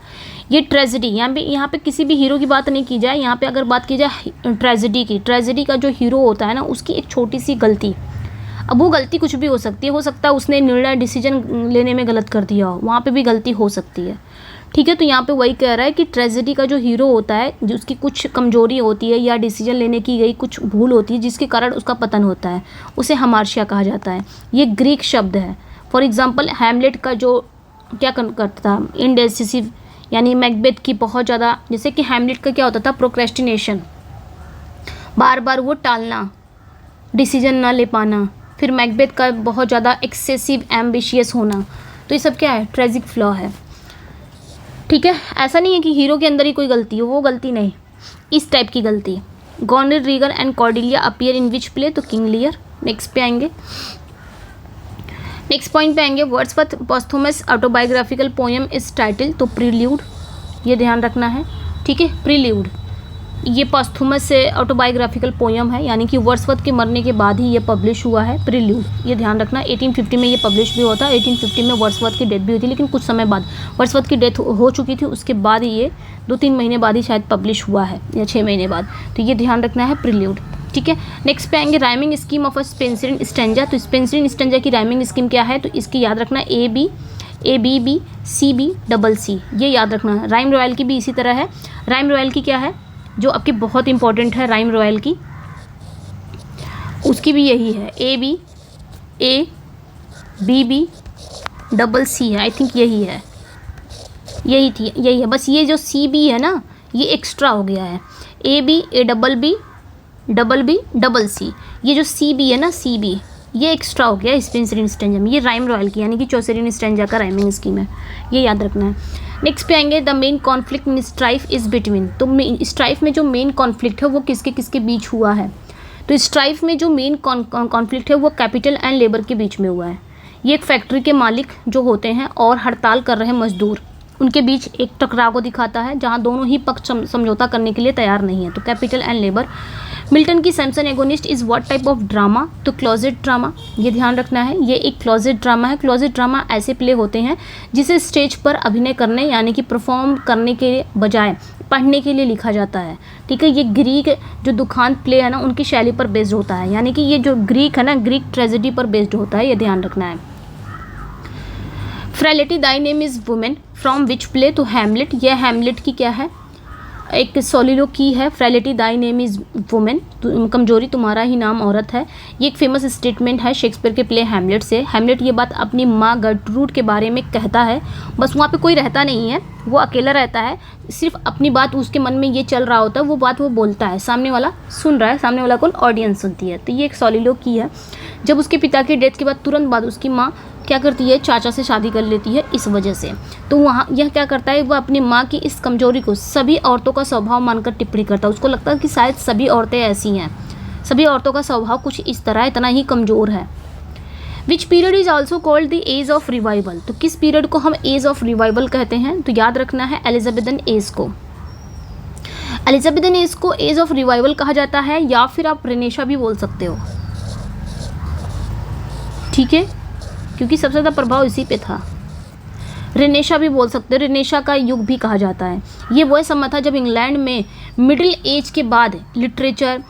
ये ट्रेजिडी, यहाँ पे किसी भी हीरो की बात नहीं की जाए, यहाँ पे अगर बात की जाए ट्रेजिडी की, ट्रेजिडी का जो हीरो होता है ना, उसकी एक छोटी सी गलती, अब वो गलती कुछ भी हो सकती है, हो सकता है उसने डिसीजन लेने में गलत कर दिया हो, वहाँ पे भी गलती हो सकती है। ठीक है, तो यहाँ पे वही कह रहा है कि ट्रेजिडी का जो हीरो होता है, जो उसकी कुछ कमजोरी होती है या डिसीजन लेने की गई कुछ भूल होती है जिसके कारण उसका पतन होता है, उसे हमार्शिया कहा जाता है। ये ग्रीक शब्द है। फॉर एग्जाम्पल हैमलेट का जो क्या करता था, इंडेसिसिव यानी मैकबेथ की बहुत ज़्यादा, जैसे कि हैमलेट का क्या होता था, प्रोक्रेस्टिनेशन, बार बार वो टालना, डिसीजन ना ले पाना। फिर मैकबेथ का बहुत ज़्यादा एक्सेसिव एम्बिशियस होना, तो ये सब क्या है, ट्रेजिक फ्लॉ है। ठीक है, ऐसा नहीं है कि हीरो के अंदर ही कोई गलती हो, वो गलती नहीं, इस टाइप की गलती। Goneril, Regan and Cordelia appear in which play, तो किंग लियर। नेक्स्ट पे आएंगे, नेक्स्ट पॉइंट पे आएंगे, Wordsworth posthumous autobiographical poem is title, तो प्रील्यूड, ये ध्यान रखना है। ठीक है, प्रील्यूड ये पोस्थुमस से ऑटोबायोग्राफिकल पोएम है, यानी कि वर्ड्सवर्थ के मरने के बाद ही ये पब्लिश हुआ है, प्रील्यूड, ये ध्यान रखना। 1850 में ये पब्लिश भी हुआ था, 1850 में वर्ड्सवर्थ की डेथ भी हुई थी, लेकिन कुछ समय बाद वर्ड्सवर्थ की डेथ हो चुकी थी, उसके बाद ही ये 2-3 महीने बाद ही शायद पब्लिश हुआ है, या 6 महीने बाद, तो ये ध्यान रखना है, प्रील्यूड। ठीक है, नेक्स्ट पे आएंगे rhyming scheme of a Spenserian stanza, तो स्पेंसरियन स्टैंजा की राइमिंग स्कीम क्या है, तो इसकी याद रखना A B B C B double C, ये याद रखना है। राइम रॉयल की भी इसी तरह है। राइम रॉयल की क्या है, जो आपकी बहुत इंपॉर्टेंट है, राइम रॉयल की, उसकी भी यही है, ए बी डबल सी है, आई थिंक यही है, यही है, बस ये जो सी बी है ना, ये एक्स्ट्रा हो गया है, A double B double C, ये जो सी बी है ना, सी बी ये एक्स्ट्रा हो गया स्पेंसरियन स्टैंजा में। ये राइम रॉयल की यानी कि चौसरियन स्टैंजा का राइमिंग स्कीम है, ये याद रखना है। नेक्स्ट पे आएंगे, the main conflict in strife is between, तो स्ट्राइफ में जो मेन कॉन्फ्लिक्ट है वो किसके किसके बीच हुआ है, तो स्ट्राइफ में जो मेन कॉन्फ्लिक्ट है वो कैपिटल एंड लेबर के बीच में हुआ है। ये एक फैक्ट्री के मालिक जो होते हैं और हड़ताल कर रहे मजदूर, उनके बीच एक टकराव को दिखाता है जहाँ दोनों ही पक्ष समझौता करने के लिए तैयार नहीं है, तो कैपिटल एंड लेबर। मिल्टन की Samson agonist is what type of drama, तो क्लोजेट ड्रामा, ये ध्यान रखना है, ये एक क्लोजेट ड्रामा है। क्लोजेट ड्रामा ऐसे प्ले होते हैं जिसे स्टेज पर अभिनय करने यानी कि परफॉर्म करने के बजाय पढ़ने के लिए लिखा जाता है। ठीक है, ये ग्रीक जो दुखांत प्ले है ना, उनकी शैली पर बेस्ड होता है, यानी कि ये जो ग्रीक है ना, ग्रीक ट्रेजेडी पर बेस्ड होता है, ये ध्यान रखना है। Frailty Dai name is women from which play, तो हैमलेट, यह हैमलेट की क्या है, एक सोलिलो की है। Frailty Dai name is women, कमजोरी तुम्हारा ही नाम औरत है, ये एक फेमस स्टेटमेंट है शेक्सपियर के प्ले हैमलेट से। हैमलेट ये बात अपनी माँ गर्ट्रूड के बारे में कहता है, बस वहाँ पे कोई रहता नहीं है, वो अकेला रहता है, सिर्फ अपनी बात उसके मन में ये चल रहा होता है, वो बात वो बोलता है, सामने वाला सुन रहा है, सामने वाला कौन, ऑडियंस सुनती है, तो ये एक सोलिलो की है। जब उसके पिता की डेथ के बाद तुरंत बाद उसकी माँ क्या करती है, चाचा से शादी कर लेती है इस वजह से, तो वहाँ यह क्या करता है, वह अपनी माँ की इस कमजोरी को सभी औरतों का स्वभाव मानकर टिप्पणी करता है। उसको लगता है कि शायद सभी औरतें ऐसी हैं, सभी औरतों का स्वभाव कुछ इस तरह इतना ही कमज़ोर है। Which period is also called the age of revival, तो किस पीरियड को हम एज ऑफ रिवाइवल कहते हैं, तो याद रखना है एलिजाबेथन एज को। एलिजाबेथन एज को एज ऑफ रिवाइवल कहा जाता है, या फिर आप रेनेशा भी बोल सकते हो। ठीक है, क्योंकि सबसे ज़्यादा प्रभाव इसी पे था। रेनेशा भी बोल सकते हो, रेनेशा का युग भी कहा जाता है। ये वह समय था जब इंग्लैंड में मिडिल एज के बाद लिटरेचर,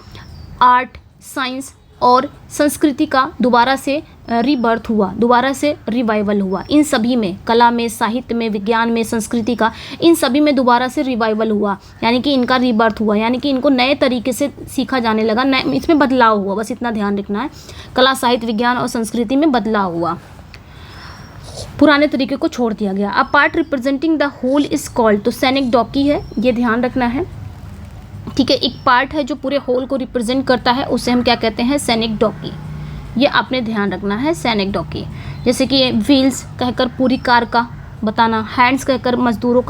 आर्ट, साइंस और संस्कृति का दोबारा से रीबर्थ हुआ, दोबारा से रिवाइवल हुआ। इन सभी में, कला में, साहित्य में, विज्ञान में, संस्कृति का, इन सभी में दोबारा से रिवाइवल हुआ, यानी कि इनका रीबर्थ हुआ, यानी कि इनको नए तरीके से सीखा जाने लगा, नए इसमें बदलाव हुआ। बस इतना ध्यान रखना है, कला, साहित्य, विज्ञान और संस्कृति में बदलाव हुआ, पुराने तरीके को छोड़ दिया गया। A part representing the whole is called, तो सेनेक्डोकी है, ये ध्यान रखना है, ठीक है। एक पार्ट है जो पूरे होल को रिप्रेजेंट करता है, उसे हम क्या कहते हैं, सेनेक्डोकी। ये आपने ध्यान रखना है, सेनेक्डोकी। जैसे कि व्हील्स कहकर पूरी कार का बताना, हैंड्स कहकर मजदूरों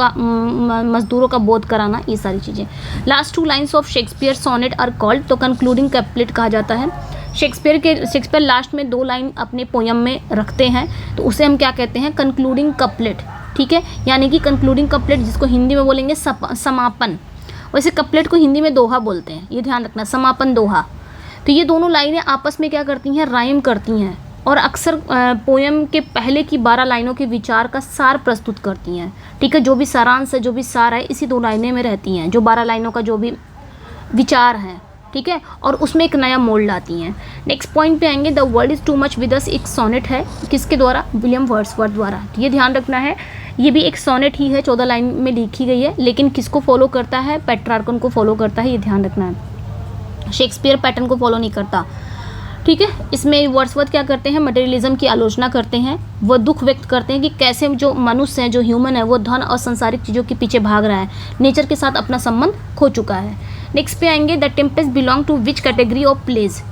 का बोध कराना, ये सारी चीज़ें। Last 2 lines of Shakespeare sonnet are called, तो कंक्लूडिंग कपलेट कहा जाता है। शेक्सपियर लास्ट में 2 लाइन अपने पोयम में रखते हैं, तो उसे हम क्या कहते हैं, कंक्लूडिंग कपलेट, ठीक है। यानी कि कंक्लूडिंग कपलेट, जिसको हिंदी में बोलेंगे समापन। वैसे कपलेट को हिंदी में दोहा बोलते हैं, ये ध्यान रखना, समापन दोहा। तो ये दोनों लाइनें आपस में क्या करती हैं, राइम करती हैं, और अक्सर पोयम के पहले की 12 लाइनों के विचार का सार प्रस्तुत करती हैं, ठीक है। जो भी सारांश है, जो भी सार है, इसी 2 लाइनें में रहती हैं, जो 12 लाइनों का जो भी विचार है, ठीक है, और उसमें एक नया मोड़ लाती हैं। नेक्स्ट पॉइंट पे आएंगे, the world is too much with अस, एक सोनेट है, किसके द्वारा, विलियम वर्ड्सवर्थ द्वारा। ये ध्यान रखना है, ये भी एक सोनेट ही है, 14 लाइन में लिखी गई है, लेकिन किसको फॉलो करता है, पेट्रार्कन को फॉलो करता है, ये ध्यान रखना है। शेक्सपियर पैटर्न को फॉलो नहीं करता, ठीक है। इसमें वर्ड्सवर्थ क्या करते हैं, मटेरियलिज्म की आलोचना करते हैं, वो दुख व्यक्त करते हैं कि कैसे जो मनुष्य है, जो ह्यूमन है, वो धन और सांसारिक चीज़ों के पीछे भाग रहा है, नेचर के साथ अपना संबंध खो चुका है। नेक्स्ट पे आएंगे, the Tempest belong to which category of plays,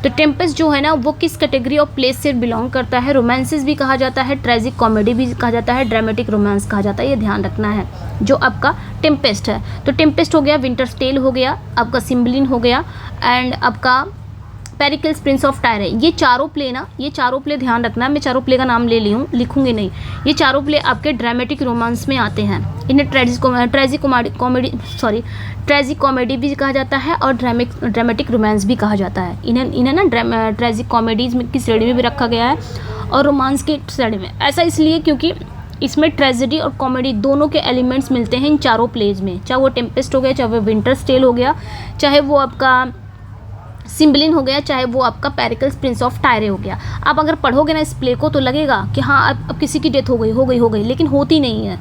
तो टेम्पेस्ट जो है ना, वो किस कैटेगरी ऑफ प्लेस से बिलोंग करता है। रोमांसिस भी कहा जाता है, ट्रेजिक कॉमेडी भी कहा जाता है, ड्रामेटिक रोमांस कहा जाता है, ये ध्यान रखना है। जो आपका टेम्पेस्ट है, तो टेम्पेस्ट हो गया, विंटर्स टेल हो गया, आपका सिम्बलिन हो गया, एंड आपका पेरिकल्स प्रिंस ऑफ टायर है। ये चारों प्ले ना, ये चारों प्ले ध्यान रखना, मैं चारों प्ले का नाम ले ली हूँ, लिखूंगी नहीं। ये चारों प्ले आपके ड्रामेटिक रोमांस में आते हैं। इन्हें ट्रेजिक कॉमेडी भी कहा जाता है और ड्रामेटिक रोमांस भी कहा जाता है। इन्हें ना ट्रेजिक कॉमेडीज की श्रेणी में भी रखा गया है और रोमांस की श्रेणी में। ऐसा इसलिए क्योंकि इसमें ट्रेजेडी और कॉमेडी दोनों के एलिमेंट्स मिलते हैं इन चारों प्लेज में, चाहे वो टेम्पेस्ट हो गया, चाहे वो विंटर्स टेल हो गया, चाहे वो आपका सिम्बलिन हो गया, चाहे वो आपका पेरिकल्स प्रिंस ऑफ टायरे हो गया। आप अगर पढ़ोगे ना इस प्ले को, तो लगेगा कि हाँ अब किसी की डेथ हो गई, लेकिन होती नहीं है।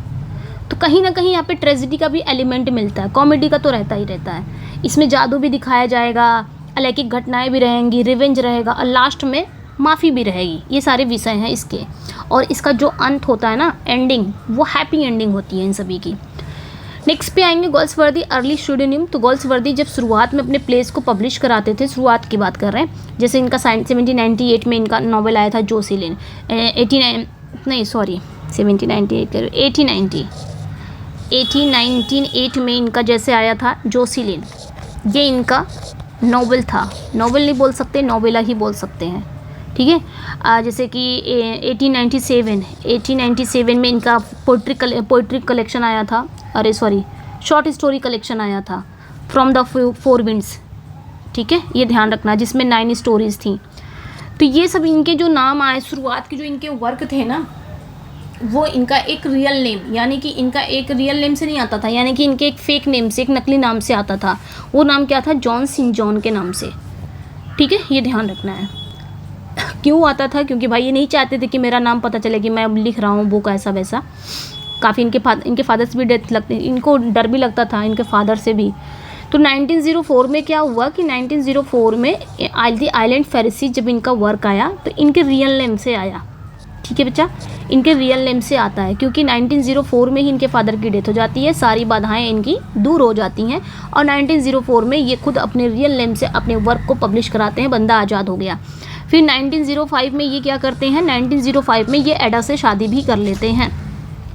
तो कहीं ना कहीं यहाँ पे ट्रेजेडी का भी एलिमेंट मिलता है, कॉमेडी का तो रहता ही रहता है। इसमें जादू भी दिखाया जाएगा, अलौकिक घटनाएं भी रहेंगी, रिवेंज रहेगा, और लास्ट में माफ़ी भी रहेगी। ये सारे विषय हैं इसके, और इसका जो अंत होता है ना, एंडिंग, वो हैप्पी एंडिंग होती है इन सभी की। नेक्स्ट पे आएंगे गोल्सवर्दी अर्ली स्टूडियम। तो गोल्सवर्दी जब शुरुआत में अपने प्लेस को पब्लिश कराते थे, शुरुआत की बात कर रहे हैं, जैसे इनका 1798 में इनका नॉवेल आया था जोसेलिन, 1898 में इनका जैसे आया था जोसेलिन, ये इनका नॉवेल था, नॉवेल नहीं बोल सकते, नॉवेला ही बोल सकते हैं, ठीक है। जैसे कि 1897 में इनका पोइट्री कलेक्शन आया था, शॉर्ट स्टोरी कलेक्शन आया था, फ्रॉम द 4 विंड्स, ठीक है, ये ध्यान रखना, जिसमें 9 स्टोरीज थी। तो ये सब इनके जो नाम आए, शुरुआत के जो इनके वर्क थे ना, वो इनका एक रियल नेम, यानी कि इनका एक रियल नेम से नहीं आता था, यानी कि इनके एक फेक नेम से, एक नकली नाम से आता था। वो नाम क्या था, जॉन सेंट जॉन के नाम से, ठीक है, ये ध्यान रखना है। क्यों आता था, क्योंकि भाई ये नहीं चाहते थे कि मेरा नाम पता चले कि मैं अब लिख रहा हूँ बुक, ऐसा वैसा। काफ़ी इनके फादर से भी डेथ लगती, इनको डर भी लगता था इनके फादर से भी। तो 1904 में क्या हुआ कि 1904 में द आइलैंड फेरिसी जब इनका वर्क आया, तो इनके रियल नेम से आया, ठीक है बच्चा, इनके रियल नेम से आता है, क्योंकि 1904 में ही इनके फादर की डेथ हो जाती है, सारी बाधाएं इनकी दूर हो जाती हैं, और 1904 में ये खुद अपने रियल नेम से अपने वर्क को पब्लिश कराते हैं, बंदा आज़ाद हो गया। फिर 1905 में ये क्या करते हैं, 1905 में ये एडा से शादी भी कर लेते हैं,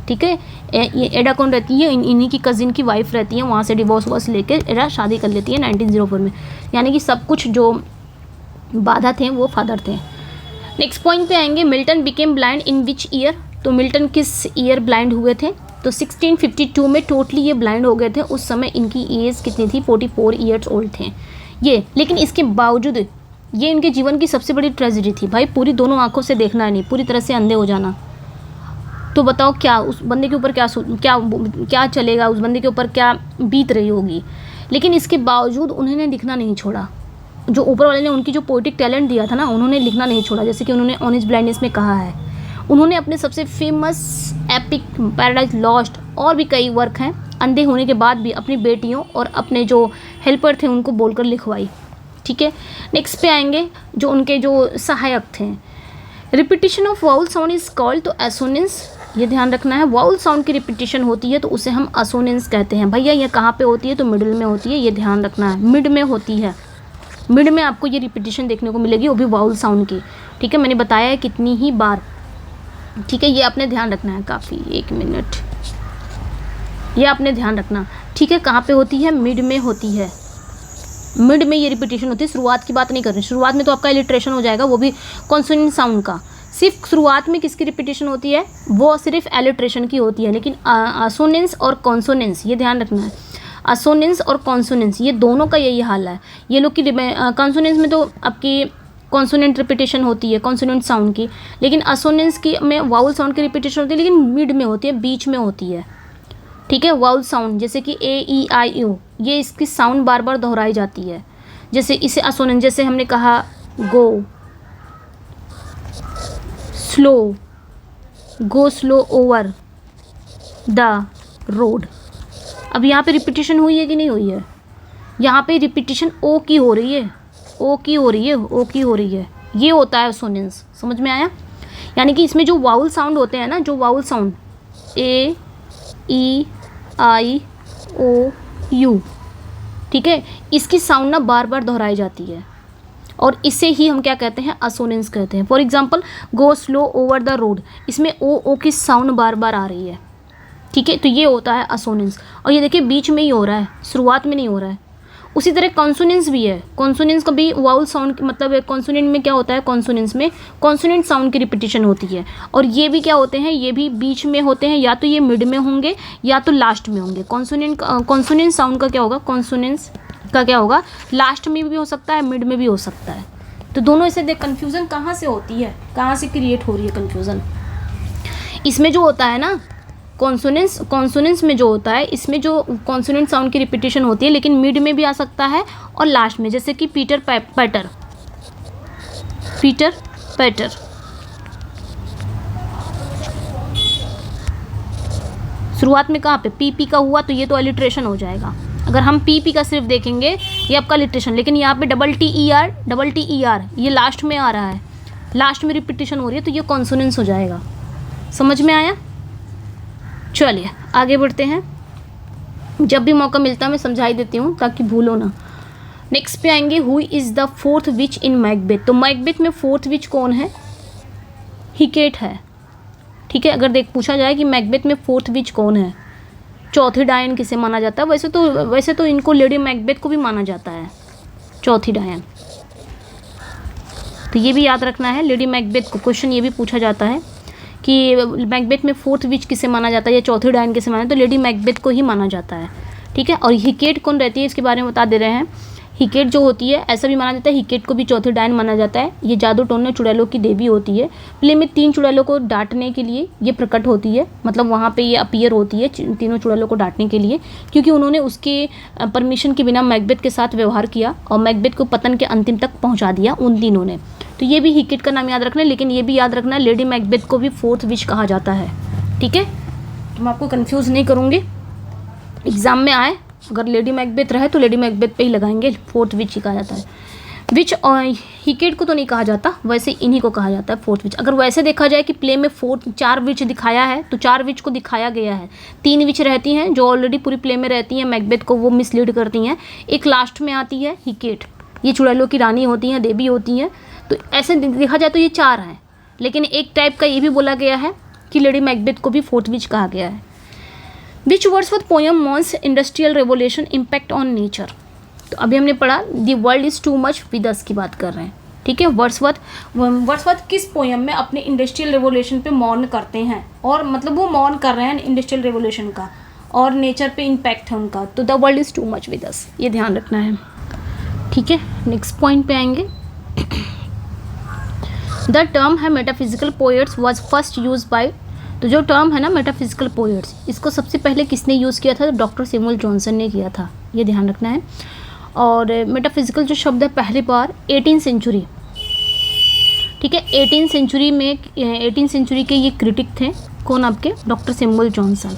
ठीक है। ये एडा कौन रहती है, इन्हीं की कज़िन की वाइफ रहती है, वहाँ से डिवोर्स लेकर एडा शादी कर लेती है 1904 में, यानी कि सब कुछ जो बाधा थे वो फादर थे। नेक्स्ट पॉइंट पे आएंगे, Milton became blind in which year. तो मिल्टन किस ईयर ब्लाइंड हुए थे, तो 1652 में टोटली ये ब्लाइंड हो गए थे। उस समय इनकी एज कितनी थी, 44 ईयर्स ओल्ड थे ये। लेकिन इसके बावजूद ये इनके जीवन की सबसे बड़ी ट्रेजेडी थी भाई, पूरी दोनों आंखों से देखना नहीं, पूरी तरह से अंधे हो जाना। तो बताओ क्या उस बंदे के ऊपर क्या चलेगा, उस बंदे के ऊपर क्या बीत रही होगी। लेकिन इसके बावजूद उन्होंने दिखना नहीं छोड़ा, जो ऊपर वाले ने उनकी जो पोइटिक टैलेंट दिया था ना, उन्होंने लिखना नहीं छोड़ा। जैसे कि उन्होंने ऑन हिज ब्लाइंडनेस में कहा है, उन्होंने अपने सबसे फेमस एपिक पैराडाइज लॉस्ट और भी कई वर्क हैं अंधे होने के बाद भी अपनी बेटियों और अपने जो हेल्पर थे उनको बोलकर लिखवाई। ठीक है, नेक्स्ट पे आएंगे जो उनके जो सहायक थे। Repetition of vowel sound is called तो एसोनेंस, ये ध्यान रखना है। वाउल साउंड की रिपीटिशन होती है तो उसे हम असोनेंस कहते हैं। भैया ये कहाँ पे होती है, तो मिडिल में होती है, ये ध्यान रखना है। मिड में होती है, मिड में आपको ये रिपीटिशन देखने को मिलेगी, वो भी वाउल साउंड की। ठीक है, मैंने बताया है कितनी ही बार। ठीक है, ये आपने ध्यान रखना है काफ़ी। 1 मिनट, ये आपने ध्यान रखना। ठीक है, कहाँ पे होती है, मिड में होती है। मिड में ये रिपीटिशन होती है, शुरुआत की बात नहीं कर रही। शुरुआत में तो आपका इलिट्रेशन हो जाएगा, वो भी कॉन्सोनेंट साउंड का। सिर्फ शुरुआत में किसकी रिपीटिशन होती है, वो सिर्फ एलिट्रेशन की होती है। लेकिन असोनेंस और कॉन्सोनेंस, ये ध्यान रखना है, असोनेंस और कॉन्सोनेंस ये दोनों का यही हाल है। ये लोग की कॉन्सोनेंस में तो आपकी कॉन्सोनेंट रिपीटिशन होती है कॉन्सोनेंट साउंड की, लेकिन असोनेंस की में वाउल साउंड की रिपीटिशन होती है, लेकिन मिड में होती है, बीच में होती है। ठीक है, वाउल साउंड जैसे कि ए ई आई यू, ये इसकी साउंड बार बार दोहराई जाती है। जैसे इसे असोनेंस, जैसे हमने कहा go slow over the road. अब यहाँ पे रिपीटिशन हुई है कि नहीं हुई है, यहाँ पे रिपीटिशन ओ की हो रही है, ओ की हो रही है, ओ की हो रही है। ये होता है असोनेंस, समझ में आया। यानी कि इसमें जो वाउल साउंड होते हैं ना, जो vowel sound A E I O U, ठीक है, इसकी साउंड ना बार बार दोहराई जाती है और इसे ही हम क्या कहते हैं, असोनेंस कहते हैं। For example go slow over the road, इसमें ओ की साउंड बार बार आ रही है। ठीक है, तो ये होता है असोनेंस। और ये देखिए बीच में ही हो रहा है, शुरुआत में नहीं हो रहा है। उसी तरह कॉन्सोनेंस भी है। कॉन्सोनेंस का भी वाउल साउंड मतलब कॉन्सोनेंट में क्या होता है, कॉन्सोनेंस में कॉन्सोनेंट साउंड की रिपीटिशन होती है। और ये भी क्या होते हैं, ये भी बीच में होते हैं, या तो ये मिड में होंगे या तो लास्ट में होंगे। कॉन्सोनेंट साउंड का क्या होगा, कॉन्सोनेंस का क्या होगा, लास्ट में भी हो सकता है, मिड में भी हो सकता है। तो दोनों इसे देख, कन्फ्यूज़न कहाँ से होती है, कहाँ से क्रिएट हो रही है कन्फ्यूज़न। इसमें जो होता है ना कॉन्सोनेंस में जो होता है, इसमें जो कॉन्सोनेंट साउंड की रिपीटिशन होती है, लेकिन मिड में भी आ सकता है और लास्ट में। जैसे कि पीटर पैटर, शुरुआत में कहाँ पे पी का हुआ, तो ये तो अलिट्रेशन हो जाएगा। अगर हम पी का सिर्फ देखेंगे ये आपका अलिट्रेशन, लेकिन यहाँ पे डबल टी ई आर ये लास्ट में आ रहा है, लास्ट में रिपीटिशन हो रही है, तो ये कॉन्सोनेंस हो जाएगा। समझ में आया। चलिए आगे बढ़ते हैं, जब भी मौका मिलता है मैं समझा ही देती हूँ ताकि भूलो ना। नेक्स्ट पे आएंगे, who is the fourth which in Macbeth. तो मैकबेथ में फोर्थ विच कौन है, हिकेट है। ठीक है, अगर पूछा जाए कि मैकबेथ में फोर्थ विच कौन है, चौथी डायन किसे माना जाता है, वैसे तो इनको लेडी मैकबेथ को भी माना जाता है चौथी डायन। तो ये भी याद रखना है, लेडी मैकबेथ को क्वेश्चन ये भी पूछा जाता है कि मैकबेथ में फोर्थ विच किसे माना जाता है या चौथी डायन किसे माना, तो लेडी मैकबेथ को ही माना जाता है। ठीक है, और हिकेट कौन रहती है इसके बारे में बता दे रहे हैं। हिकेट जो होती है, ऐसा भी माना जाता है हिकेट को भी चौथी डायन माना जाता है। ये जादू टोने चुड़ैलों की देवी होती है। प्ले में 3 चुड़ैलों को डांटने के लिए ये प्रकट होती है, मतलब वहाँ पे ये अपीयर होती है तीनों चुड़ैलों को डांटने के लिए, क्योंकि उन्होंने उसके परमिशन के बिना मैकबेथ के साथ व्यवहार किया और मैकबेथ को पतन के अंतिम तक पहुँचा दिया उन तीनों ने। तो ये भी हिकेट का नाम याद रखना है, लेकिन ये भी याद रखना है लेडी मैकबेथ को भी फोर्थ विच कहा जाता है। ठीक है, तो मैं आपको कंफ्यूज नहीं करूँगी, एग्जाम में आए अगर लेडी मैकबेथ रहे तो लेडी मैकबेथ पे ही लगाएंगे, फोर्थ विच ही कहा जाता है। विच हिकेट को तो नहीं कहा जाता, वैसे इन्हीं को कहा जाता है फोर्थ विच। अगर वैसे देखा जाए कि प्ले में 4 विच दिखाया है तो 4 विच को दिखाया गया है। 3 विच रहती हैं जो ऑलरेडी पूरी प्ले में रहती हैं, मैकबेथ को वो मिसलीड करती हैं। एक लास्ट में आती है हिकेट, ये चुड़ैलों की रानी होती हैं, देवी होती हैं। तो ऐसे देखा जाए तो ये 4 हैं, लेकिन एक टाइप का ये भी बोला गया है कि लेडी मैकबेथ को भी फोर्थ विच कहा गया है। Which Wordsworth poem mourns industrial revolution impact on nature. तो अभी हमने पढ़ा the world is too much with us की बात कर रहे हैं। ठीक है, वर्ड्सवर्थ किस पोएम में अपने इंडस्ट्रियल रेवोल्यूशन पे मौन करते हैं, और मतलब वो मौन कर रहे हैं इंडस्ट्रियल रेवोल्यूशन का और नेचर पे इम्पैक्ट है उनका। तो the world is too much with अस, ये ध्यान रखना है। ठीक है, नेक्स्ट पॉइंट पे आएंगे। द टर्म है metaphysical poets was first use by. तो जो टर्म है ना मेटाफिजिकल पोएट्स, इसको सबसे पहले किसने यूज़ किया था, तो डॉक्टर सैमुअल जॉनसन ने किया था, ये ध्यान रखना है। और मेटाफिजिकल जो शब्द है पहली बार 18 सेंचुरी, ठीक है, 18 सेंचुरी में 18 सेंचुरी के ये क्रिटिक थे। कौन? आपके डॉक्टर सैमुअल जॉनसन,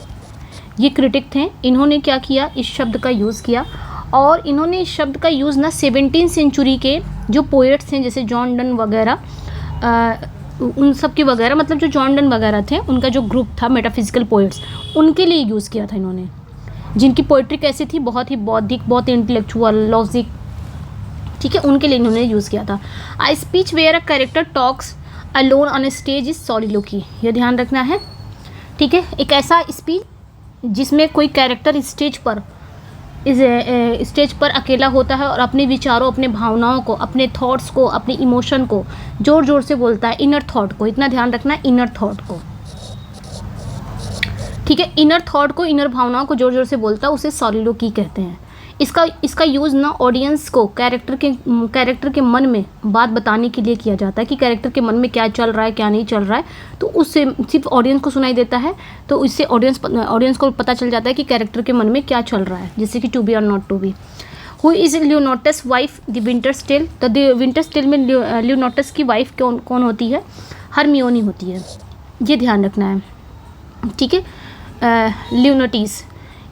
ये क्रिटिक थे। इन्होंने क्या किया? इस शब्द का यूज़ किया, और इन्होंने इस शब्द का यूज़ ना 17 सेंचुरी के जो पोएट्स हैं जैसे जॉन डन वगैरह, उन सब के वगैरह, मतलब जो जॉन डन वगैरह थे उनका जो ग्रुप था मेटाफिजिकल पोएट्स, उनके लिए यूज़ किया था इन्होंने, जिनकी पोइट्री कैसी थी? बहुत ही बौद्धिक, बहुत इंटेलेक्चुअल, लॉजिक, ठीक है, उनके लिए इन्होंने यूज़ किया था। I speech where a character talks alone on stage is soliloquy, ये ध्यान रखना है, ठीक है। एक ऐसा स्पीच जिसमें कोई कैरेक्टर स्टेज पर अकेला होता है और अपने विचारों, अपने भावनाओं को, अपने थॉट्स को, अपने इमोशन को ज़ोर ज़ोर से बोलता है, इनर थॉट को, इतना ध्यान रखना है, इनर थॉट को, ठीक है, इनर थॉट को, इनर भावनाओं को ज़ोर ज़ोर से बोलता है, उसे सॉलिलोक्वी कहते हैं। इसका यूज़ ना ऑडियंस को कैरेक्टर के मन में बात बताने के लिए किया जाता है कि कैरेक्टर के मन में क्या चल रहा है, क्या नहीं चल रहा है, तो उससे सिर्फ ऑडियंस को सुनाई देता है, तो इससे ऑडियंस को पता चल जाता है कि कैरेक्टर के मन में क्या चल रहा है, जैसे कि टू बी और not to be. Who is Leontes wife the Winter's Tale, तो द विंटर्स टेल में लियोनार्टस की वाइफ कौन होती है? हरमियोनी होती है, ये ध्यान रखना है, ठीक है। लियोनार्टिस,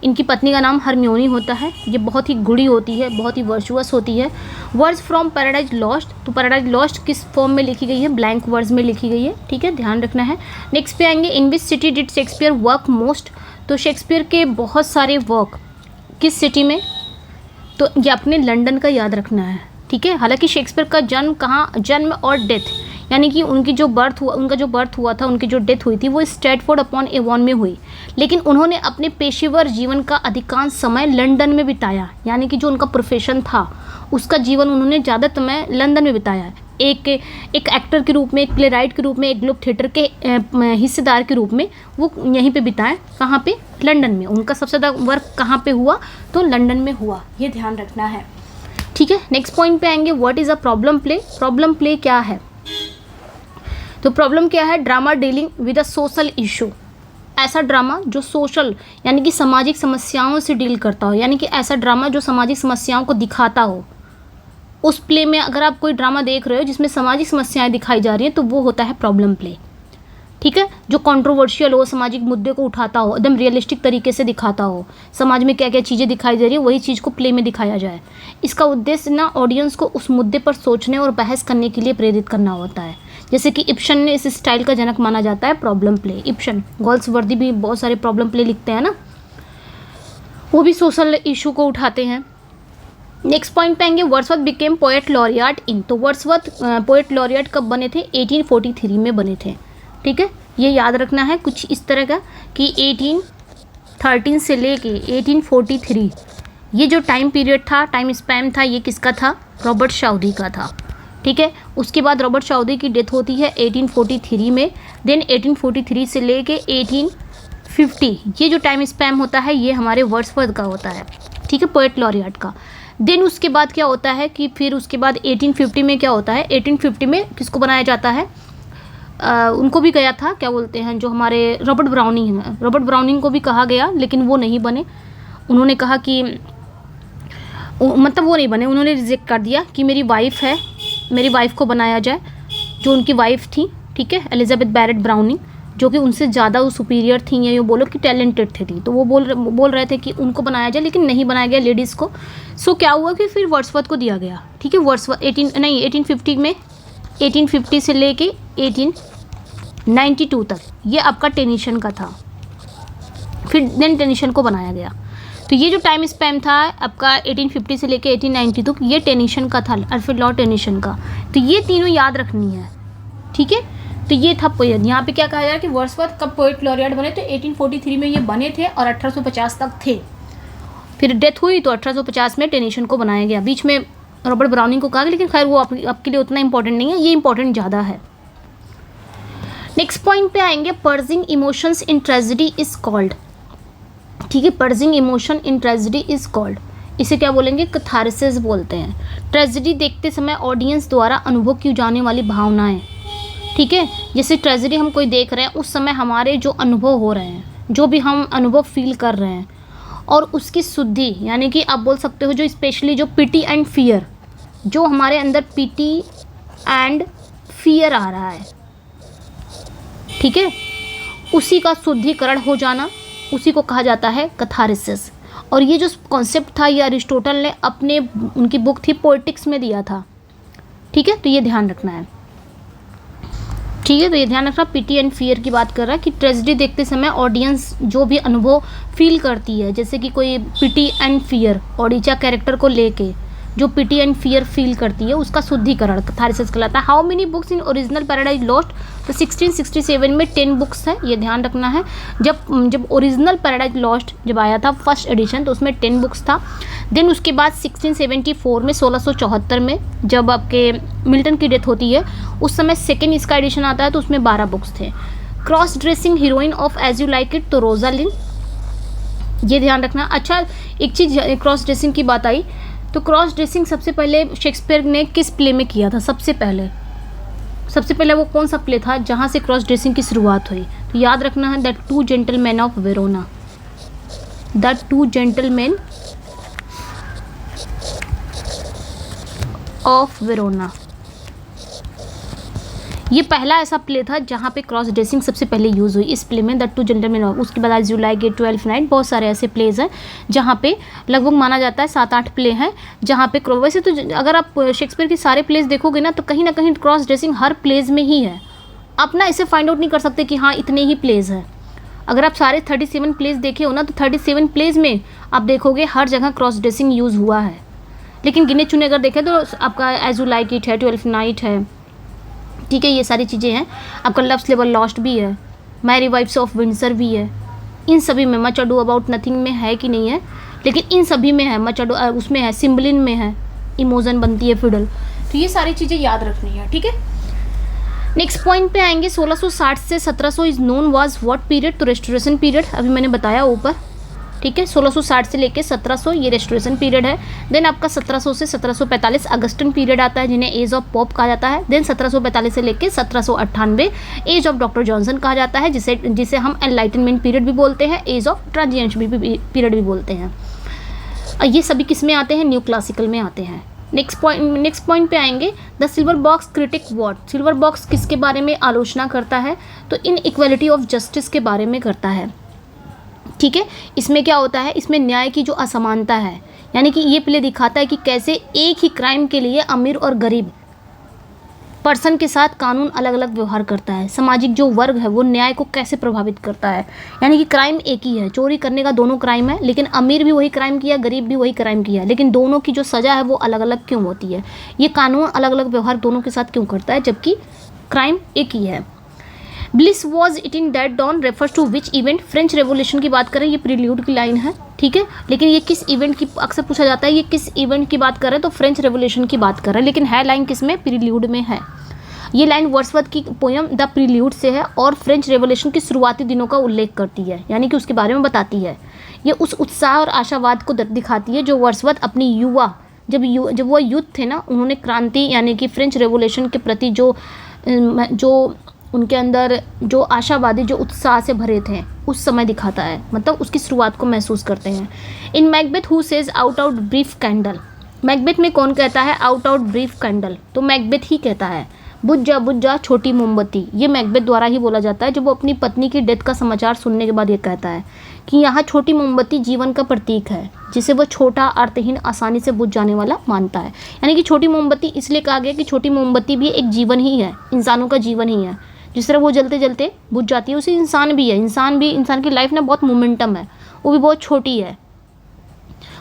इनकी पत्नी का नाम हरमियोनी होता है। ये बहुत ही गुड़ी होती है, बहुत ही वर्चुअस होती है। वर्ड्स फ्रॉम पैराडाइज लॉस्ट, तो पैराडाइज लॉस्ट किस फॉर्म में लिखी गई है? ब्लैंक वर्ड्स में लिखी गई है, ठीक है, ध्यान रखना है। नेक्स्ट पे आएंगे, in which city did Shakespeare work most, तो शेक्सपियर के बहुत सारे वर्क किस सिटी में? तो ये अपने लंदन का याद रखना है, ठीक है। हालांकि शेक्सपियर का जन्म और डेथ, यानी कि उनका जो बर्थ हुआ था, उनकी जो डेथ हुई थी वो स्ट्रैटफोर्ड अपॉन एवॉन में हुई, लेकिन उन्होंने अपने पेशेवर जीवन का अधिकांश समय लंदन में बिताया, यानी कि जो उनका प्रोफेशन था उसका जीवन उन्होंने ज़्यादा समय लंदन में बिताया है। एक एक्टर के रूप में, एक प्ले राइट के रूप में, एक ग्लोब थिएटर के हिस्सेदार के रूप में वो यहीं पे बिताए। कहाँ पे? लंदन में। उनका सबसे ज़्यादा वर्क कहाँ पे हुआ? तो लंदन में हुआ, ये ध्यान रखना है, ठीक है। नेक्स्ट पॉइंट पे आएंगे, what is a problem play. Problem play क्या है? तो प्रॉब्लम क्या है? Drama dealing with a social issue, ऐसा ड्रामा जो सोशल यानी कि सामाजिक समस्याओं से डील करता हो, यानी कि ऐसा ड्रामा जो सामाजिक समस्याओं को दिखाता हो। उस प्ले में अगर आप कोई ड्रामा देख रहे हो जिसमें सामाजिक समस्याएं दिखाई जा रही हैं तो वो होता है प्रॉब्लम प्ले, ठीक है। जो कंट्रोवर्शियल हो, सामाजिक मुद्दे को उठाता हो, एकदम रियलिस्टिक तरीके से दिखाता हो, समाज में क्या क्या चीज़ें दिखाई दे रही है वही चीज़ को प्ले में दिखाया जाए। इसका उद्देश्य ना ऑडियंस को उस मुद्दे पर सोचने और बहस करने के लिए प्रेरित करना होता है। जैसे कि इब्सन ने इस स्टाइल का जनक माना जाता है प्रॉब्लम प्ले। इब्सन, गोल्सवर्दी भी बहुत सारे प्रॉब्लम प्ले लिखते हैं ना, वो भी सोशल इशू को उठाते हैं। नेक्स्ट पॉइंट पे आएंगे, वर्ड्सवर्थ बिकेम पोएट लॉरियट इन। तो वर्ड्सवर्थ पोएट लॉरियट कब बने थे? 1843 में बने थे, ठीक है। ये याद रखना है कुछ इस तरह का कि 1813 से लेके 1843 ये जो टाइम पीरियड था, टाइम स्पैन था, ये किसका था? रॉबर्ट शाउदी का था, ठीक है। उसके बाद रॉबर्ट शाउदी की डेथ होती है 1843 में। देन 1843 से लेके 1850 ये जो टाइम स्पैन होता है ये हमारे वर्ड्सवर्थ का होता है, ठीक है, पोएट लॉरियट का। देन उसके बाद क्या होता है कि फिर उसके बाद 1850 में क्या होता है? 1850 में किसको बनाया जाता है? उनको भी गया था, क्या बोलते हैं, जो हमारे रॉबर्ट ब्राउनिंग हैं, रॉबर्ट ब्राउनिंग को भी कहा गया लेकिन वो नहीं बने। उन्होंने कहा कि मतलब वो नहीं बने, उन्होंने रिजेक्ट कर दिया कि मेरी वाइफ है, मेरी वाइफ को बनाया जाए। जो उनकी वाइफ थी, ठीक है, एलिजाबेथ बैरेट ब्राउनिंग, जो कि उनसे ज़्यादा वो सुपीरियर थी या यूँ बोलो कि टैलेंटेड थी, तो वो बोल रहे थे कि उनको बनाया जाए, लेकिन नहीं बनाया गया लेडीज़ को। सो क्या हुआ कि फिर वर्ड्सवर्थ को दिया गया, ठीक है। वर्ड्सवर्थ 1850 में, 1850 से लेके 1892 तक ये आपका टेनिसन का था। फिर देन टेनिसन को बनाया गया। तो ये जो टाइम स्पैन था आपका 1850 से लेके 1892 तक ये टेनिसन का था, अल्फ्रेड लॉर्ड टेनिसन का। तो ये तीनों याद रखनी है, ठीक है। तो ये था पोएट। यहाँ पे क्या कहा जाए कि वर्ड्सवर्थ कब पोएट लॉरियट बने? तो 1843 में ये बने थे और 1850 तक थे। फिर डेथ हुई तो 1850 में टेनिसन को बनाया गया। बीच में रॉबर्ट ब्राउनिंग को कहा गया, लेकिन खैर वो आपके लिए उतना इंपॉर्टेंट नहीं है, ये इंपॉर्टेंट ज़्यादा है। नेक्स्ट पॉइंट पे आएंगे, purging emotions in tragedy is called, ठीक है। Purging emotion in tragedy is called, इसे क्या बोलेंगे? कैथारसिस बोलते हैं। ट्रेजेडी देखते समय ऑडियंस द्वारा अनुभव की जाने वाली भावनाएं, ठीक है। जैसे ट्रेजेडी हम कोई देख रहे हैं, उस समय हमारे जो अनुभव हो रहे हैं, जो भी हम अनुभव फील कर रहे हैं, और उसकी शुद्धि, यानी कि आप बोल सकते हो जो स्पेशली जो पिटी एंड फियर, जो हमारे अंदर पिटी एंड फियर आ रहा है, ठीक है, उसी का शुद्धिकरण हो जाना, उसी को कहा जाता है कैथारसिस। और ये जो कॉन्सेप्ट था ये अरिस्टोटल ने अपने उनकी बुक थी पोएटिक्स में दिया था, ठीक है, तो ये ध्यान रखना है, ठीक है। तो ये ध्यान रखना, पिटी एंड फियर की बात कर रहा है कि ट्रेजेडी देखते समय ऑडियंस जो भी अनुभव फील करती है, जैसे कि कोई पिटी एंड फियर ओडिचा कैरेक्टर को लेके जो पिटी एंड फियर फील करती है, उसका शुद्धिकरण कैथारसिस कहलाता है। How many books in original paradise Lost, तो 1667 में 10 बुक्स है, ये ध्यान रखना है। जब ओरिजिनल पैराडाइज लॉस्ट जब आया था फर्स्ट एडिशन तो उसमें 10 बुक्स था। देन उसके बाद 1674 में 1674 में जब आपके मिल्टन की डेथ होती है उस समय सेकेंड इसका एडिशन आता है तो उसमें 12 बुक्स थे। Cross dressing heroine of as you like it, तो रोजालिन, ये ध्यान रखना। अच्छा, एक चीज़ क्रॉस ड्रेसिंग की बात आई तो क्रॉस ड्रेसिंग सबसे पहले शेक्सपियर ने किस प्ले में किया था? सबसे पहले वो कौन सा प्ले था जहाँ से क्रॉस ड्रेसिंग की शुरुआत हुई? तो याद रखना है the two gentleman of Verona, the two gentleman of Verona, ये पहला ऐसा प्ले था जहाँ पे क्रॉस ड्रेसिंग सबसे पहले यूज़ हुई। इस प्ले में द टू जेंटलमैन ऑफ, उसके बाद as you like it, 12th night, बहुत सारे ऐसे प्लेज हैं जहाँ पे लगभग माना जाता है 7-8 प्ले हैं जहाँ पे वैसे तो अगर आप शेक्सपियर के सारे प्लेज देखोगे ना तो कहीं क्रॉस ड्रेसिंग हर प्लेज में ही है। आप ना इसे फाइंड आउट नहीं कर सकते कि हाँ इतने ही प्लेज हैं। अगर आप सारे 37 प्लेज देखे हो ना तो 37 प्लेज में आप देखोगे हर जगह क्रॉस ड्रेसिंग यूज़ हुआ है। लेकिन गिने चुने अगर देखें तो आपका एज यू लाइक इट है, 12th नाइट है, ठीक है, ये सारी चीज़ें हैं। आपका लव्स लेवल लॉस्ट भी है, मैरी वाइफ्स ऑफ विंडसर भी है, इन सभी में मच अडू अबाउट नथिंग में है कि नहीं है, लेकिन इन सभी में है, मच अडू उसमें है, सिम्बलिन में है, इमोजन बनती है फिडल, तो ये सारी चीज़ें याद रखनी है, ठीक है। नेक्स्ट पॉइंट पे आएंगे 1660 से 1700 is known was what period, तो रेस्टोरेशन पीरियड अभी मैंने बताया ऊपर, ठीक है। 1660 से लेके 1700 ये रेस्टोरेशन पीरियड है। देन आपका 1700 से 1745 अगस्टन पीरियड आता है जिन्हें एज ऑफ पॉप कहा जाता है। देन 1745 से लेके 1798 एज ऑफ डॉक्टर जॉनसन कहा जाता है, जिसे हम एनलाइटनमेंट पीरियड भी बोलते हैं, एज ऑफ ट्रांजिएंट पीरियड भी बोलते हैं। ये सभी किस में आते हैं? न्यू क्लासिकल में आते हैं। नेक्स्ट पॉइंट पे आएंगे the silver box critic what, silver box किसके बारे में आलोचना करता है? तो इन इक्वलिटी ऑफ जस्टिस के बारे में करता है, ठीक है। इसमें क्या होता है, इसमें न्याय की जो असमानता है, यानी कि ये प्ले दिखाता है कि कैसे एक ही क्राइम के लिए अमीर और गरीब पर्सन के साथ कानून अलग अलग व्यवहार करता है। सामाजिक जो वर्ग है वो न्याय को कैसे प्रभावित करता है, यानी कि क्राइम एक ही है, चोरी करने का दोनों क्राइम है, लेकिन अमीर भी वही क्राइम किया, गरीब भी वही क्राइम किया, लेकिन दोनों की जो सज़ा है वो अलग अलग क्यों होती है? ये कानून अलग अलग व्यवहार दोनों के साथ क्यों करता है जबकि क्राइम एक ही है। Bliss was it in that dawn refers to which event, French revolution की बात करें, ये प्रील्यूड की लाइन है, ठीक है, लेकिन ये किस इवेंट की अक्सर पूछा जाता है, ये किस इवेंट की बात कर रहे हैं? तो फ्रेंच रेवोल्यूशन की बात कर रहे हैं, लेकिन है लाइन किस में? प्रील्यूड में है। ये लाइन वर्ड्सवर्थ की पोयम द प्रील्यूड से है और फ्रेंच रेवोल्यूशन के शुरुआती दिनों का उल्लेख करती है, यानी कि उसके बारे में बताती है। ये उस उत्साह और आशावाद को दिखाती है जो वर्ड्सवर्थ अपनी जब वो यूथ थे ना, उन्होंने क्रांति यानी कि फ्रेंच रेवोल्यूशन के प्रति जो उनके अंदर जो आशावादी जो उत्साह से भरे थे उस समय दिखाता है, मतलब उसकी शुरुआत को महसूस करते हैं। इन Macbeth who says out brief candle, Macbeth में कौन कहता है आउट ब्रीफ कैंडल? तो मैकबेथ ही कहता है बुझ जा छोटी मोमबत्ती, ये मैकबेथ द्वारा ही बोला जाता है जब वो अपनी पत्नी की डेथ का समाचार सुनने के बाद ये कहता है कि यहाँ छोटी मोमबत्ती जीवन का प्रतीक है जिसे वो छोटा अर्थहीन आसानी से बुझ जाने वाला मानता है। यानी कि छोटी मोमबत्ती इसलिए कहा गया कि छोटी मोमबत्ती भी एक जीवन ही है, इंसानों का जीवन ही है, जिस तरह वो जलते जलते बुझ जाती है उसी इंसान भी है, इंसान की लाइफ ना बहुत मोमेंटम है, वो भी बहुत छोटी है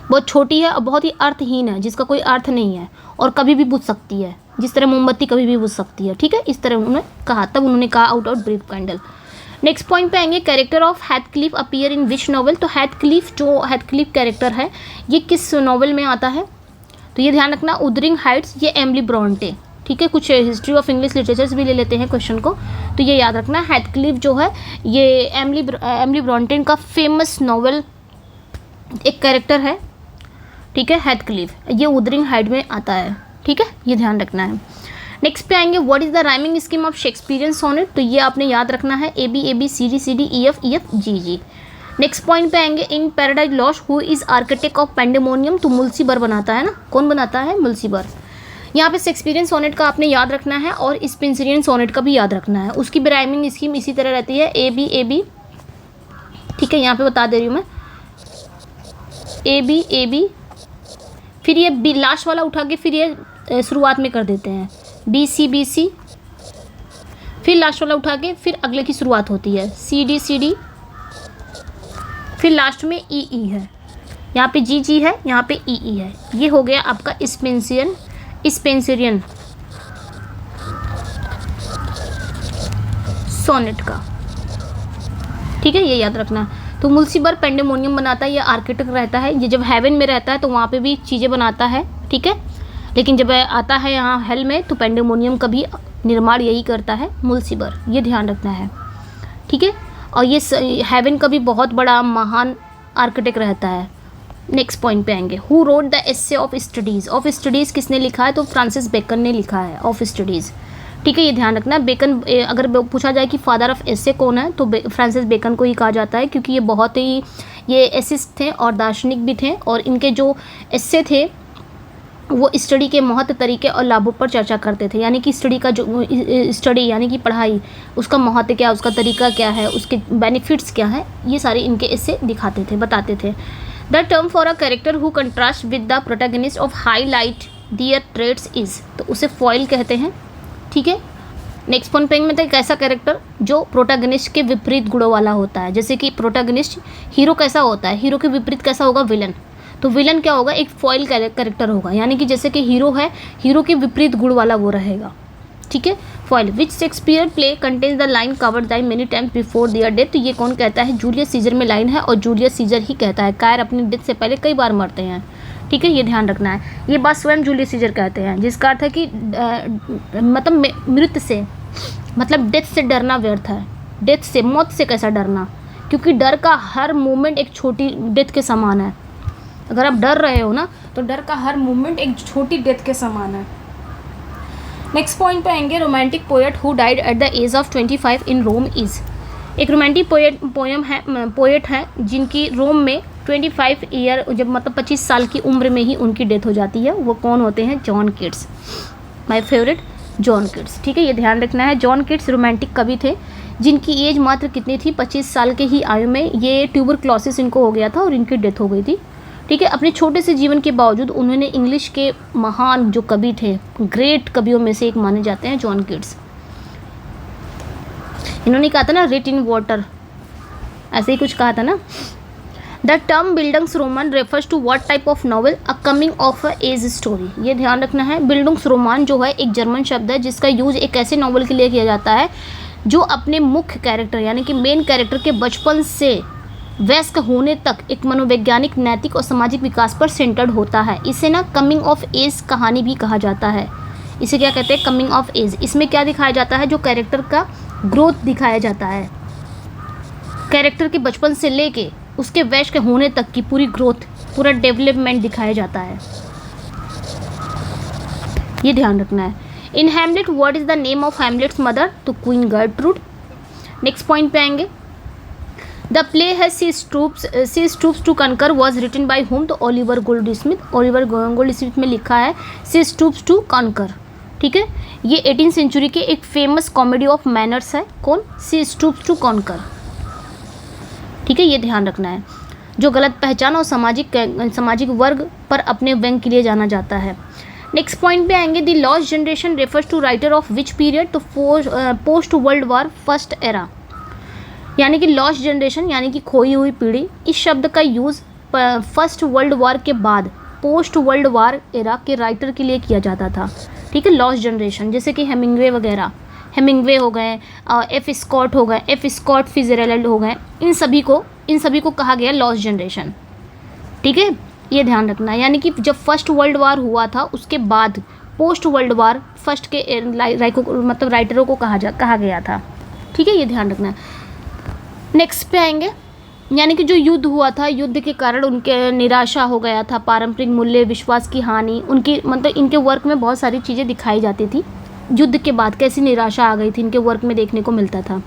और बहुत ही अर्थहीन है, जिसका कोई अर्थ नहीं है और कभी भी बुझ सकती है, जिस तरह मोमबत्ती कभी भी बुझ सकती है, ठीक है, इस तरह उन्होंने कहा, तब उन्होंने कहा out brief candle. Next point पे आएंगे character of Heathcliff appear in which novel, तो हेथक्लिफ कैरेक्टर है ये किस नॉवल में आता है? तो ये ध्यान रखना, उदरिंग हाइट्स, ये एमिली ब्रॉन्टे, ठीक है, कुछ हिस्ट्री ऑफ इंग्लिश लिटरेचर्स भी ले लेते हैं क्वेश्चन को, तो ये याद रखना हेथक्लिफ जो है ये एमिली ब्रॉन्टे का फेमस नॉवल एक कैरेक्टर है, ठीक है, हेथक्लिफ, ये उदरिंग हाइट में आता है, ठीक है, ये ध्यान रखना है। नेक्स्ट पे आएंगे what is the rhyming scheme of Shakespearean sonnet, तो ये आपने याद रखना है, A B C D E F G G, next point पे आएंगे, in Paradise Lost who is architect of Pandemonium, तो मुल्सी बर बनाता है ना, कौन बनाता है? मुल्सी बर। यहाँ पे शेक्सपियरियन सोनेट का आपने याद रखना है और स्पेंसरियन सोनेट का भी याद रखना है। उसकी भी राइमिंग स्कीम इसी तरह रहती है, ए बी, ठीक है, यहाँ पे बता दे रही हूँ मैं, ए बी, फिर ये बी लास्ट वाला उठा के फिर ये शुरुआत में कर देते हैं, बी सी, फिर लास्ट वाला उठा के फिर अगले की शुरुआत होती है, सी डी, फिर लास्ट में ई है, यहाँ पे जी है, यहाँ पे ई है। ये हो गया आपका स्पेंसरियन सोनेट का, ठीक है, ये याद रखना। तो मुल्सी बर पैंडेमोनियम बनाता है, ये आर्किटेक्ट रहता है, ये जब हेवन में रहता है तो वहाँ पे भी चीज़ें बनाता है, ठीक है, लेकिन जब आता है यहाँ हेल में तो पैंडेमोनियम का भी निर्माण यही करता है मुल्सी बर, ये ध्यान रखना है, ठीक है। और ये हेवन का भी बहुत बड़ा महान आर्किटेक्ट रहता है। नेक्स्ट पॉइंट पे आएंगे, who road the essay of studies, of studies किसने लिखा है? तो फ्रांसिस बेकन ने लिखा है ऑफ स्टडीज़, ठीक है, ये ध्यान रखना। बेकन, अगर पूछा जाए कि फादर ऑफ एसे कौन है तो फ्रांसिस बेकन को ही कहा जाता है, क्योंकि ये बहुत ही ये एसिस्ट थे और दार्शनिक भी थे, और इनके जो एसे थे वो स्टडी के महत्व, तरीके और लाभों पर चर्चा करते थे। यानी कि स्टडी का जो स्टडी यानी कि पढ़ाई, उसका महत्व क्या, उसका तरीका क्या है, उसके बेनिफिट्स क्या है, ये सारे इनके इससे दिखाते थे, बताते थे। The term for a character who contrast with the protagonist of highlight their traits is, तो उसे फॉइल कहते हैं, ठीक है। नेक्स्ट पॉइंट पे में तो एक ऐसा कैरेक्टर जो प्रोटैगनिस्ट के विपरीत गुणों वाला होता है, जैसे कि प्रोटैगनिस्ट हीरो कैसा होता है, हीरो के विपरीत कैसा होगा? विलन। तो विलन क्या होगा? एक फॉइल कैरेक्टर होगा, यानी कि जैसे कि हीरो है, हीरो के विपरीत गुण वाला वो रहेगा, ठीक है। Foil which Shakespeare play contains the line covered by many times before there death, तो ये कौन कहता है? जूलियस सीजर में लाइन है और जूलियस सीजर ही कहता है। कायर अपनी डेथ से पहले कई बार मरते हैं, ठीक है, ये ध्यान रखना है। ये बात स्वयं जूलियस सीजर कहते हैं, जिसका अर्थ है कि मतलब मृत्यु से, मतलब डेथ से डरना व्यर्थ है। डेथ से, मौत से कैसा डरना, क्योंकि डर का हर मूवमेंट एक छोटी डेथ के समान है। अगर आप डर रहे हो ना तो डर का हर मूवमेंट एक छोटी डेथ के समान है। नेक्स्ट पॉइंट पे आएंगे, romantic poet who died at the age of 25 in Rome is, एक रोमांटिक पोएट है जिनकी रोम में 25 ईयर, जब मतलब 25 साल की उम्र में ही उनकी डेथ हो जाती है। वो कौन होते हैं? John Keats, my favourite John Keats, ठीक है, ये ध्यान रखना है। जॉन किट्स रोमांटिक कवि थे जिनकी एज मात्र कितनी थी? 25 साल के ही आयु में ये ट्यूबरक्लोसिस इनको हो गया था और इनकी डेथ हो गई थी, ठीक है। अपने छोटे से जीवन के बावजूद उन्होंने इंग्लिश के महान जो कवि थे, ग्रेट कवियों में से एक माने जाते हैं जॉन किट्स। इन्होंने कहा था ना रिट इन वाटर, ऐसे ही कुछ कहा था ना। The term Bildungsroman refers to what type of novel? A coming of a age story, ये ध्यान रखना है। बिल्डुंग्सरोमन जो है एक जर्मन शब्द है जिसका यूज एक ऐसे नॉवल के लिए किया जाता है जो अपने मुख्य कैरेक्टर यानी कि मेन कैरेक्टर के बचपन से वयस्क होने तक एक मनोवैज्ञानिक, नैतिक और सामाजिक विकास पर सेंटर्ड होता है। इसे ना कमिंग ऑफ एज कहानी भी कहा जाता है। इसे क्या कहते हैं? Coming of age. इसमें क्या दिखाया जाता है? जो कैरेक्टर का ग्रोथ दिखाया जाता है, कैरेक्टर के बचपन से लेके उसके वयस्क होने तक की पूरी ग्रोथ, पूरा डेवलपमेंट दिखाया जाता है, ये ध्यान रखना है। In Hamlet what is the name of Hamlet's mother? तो क्वीन गर्ट्रूड। नेक्स्ट पॉइंट पे आएंगे, the play has She Stoops to Conquer was written by whom? तो ओलिवर गोल्डस्मिथ, ओलिवर गोल्डस्मिथ में लिखा है सी स्टूप्स टू कनकर, ठीक है। ये 18वीं सेंचुरी के एक फेमस कॉमेडी ऑफ मैनर्स है। कौन? सी स्टूप्स टू कनकर, ठीक है, ये ध्यान रखना है। जो गलत पहचान और सामाजिक वर्ग पर अपने व्यंग के लिए जाना जाता है। नेक्स्ट पॉइंट पे आएंगे, the lost generation refers to writer of which period? तो post world war first era, यानी कि लॉस्ट जनरेशन यानी कि खोई हुई पीढ़ी। इस शब्द का यूज़ फर्स्ट वर्ल्ड वार के बाद पोस्ट वर्ल्ड वार एरा के राइटर के लिए किया जाता था, ठीक है। लॉस्ट जनरेशन जैसे कि हेमिंग्वे वगैरह, हेमिंग्वे हो गए, एफ स्कॉट हो गए, एफ स्कॉट फिजरेल्ड हो गए, इन सभी को कहा गया लॉस्ट जनरेशन, ठीक है, ये ध्यान रखना है। यानी कि जब फर्स्ट वर्ल्ड वार हुआ था उसके बाद पोस्ट वर्ल्ड वार फर्स्ट के मतलब राइटरों को कहा गया था, ठीक है, ये ध्यान रखना है। नेक्स्ट पे आएंगे, यानी कि जो युद्ध हुआ था, युद्ध के कारण उनके निराशा हो गया था, पारंपरिक मूल्य, विश्वास की हानि, उनकी मतलब इनके वर्क में बहुत सारी चीज़ें दिखाई जाती थी। युद्ध के बाद कैसी निराशा आ गई थी इनके वर्क में देखने को मिलता था।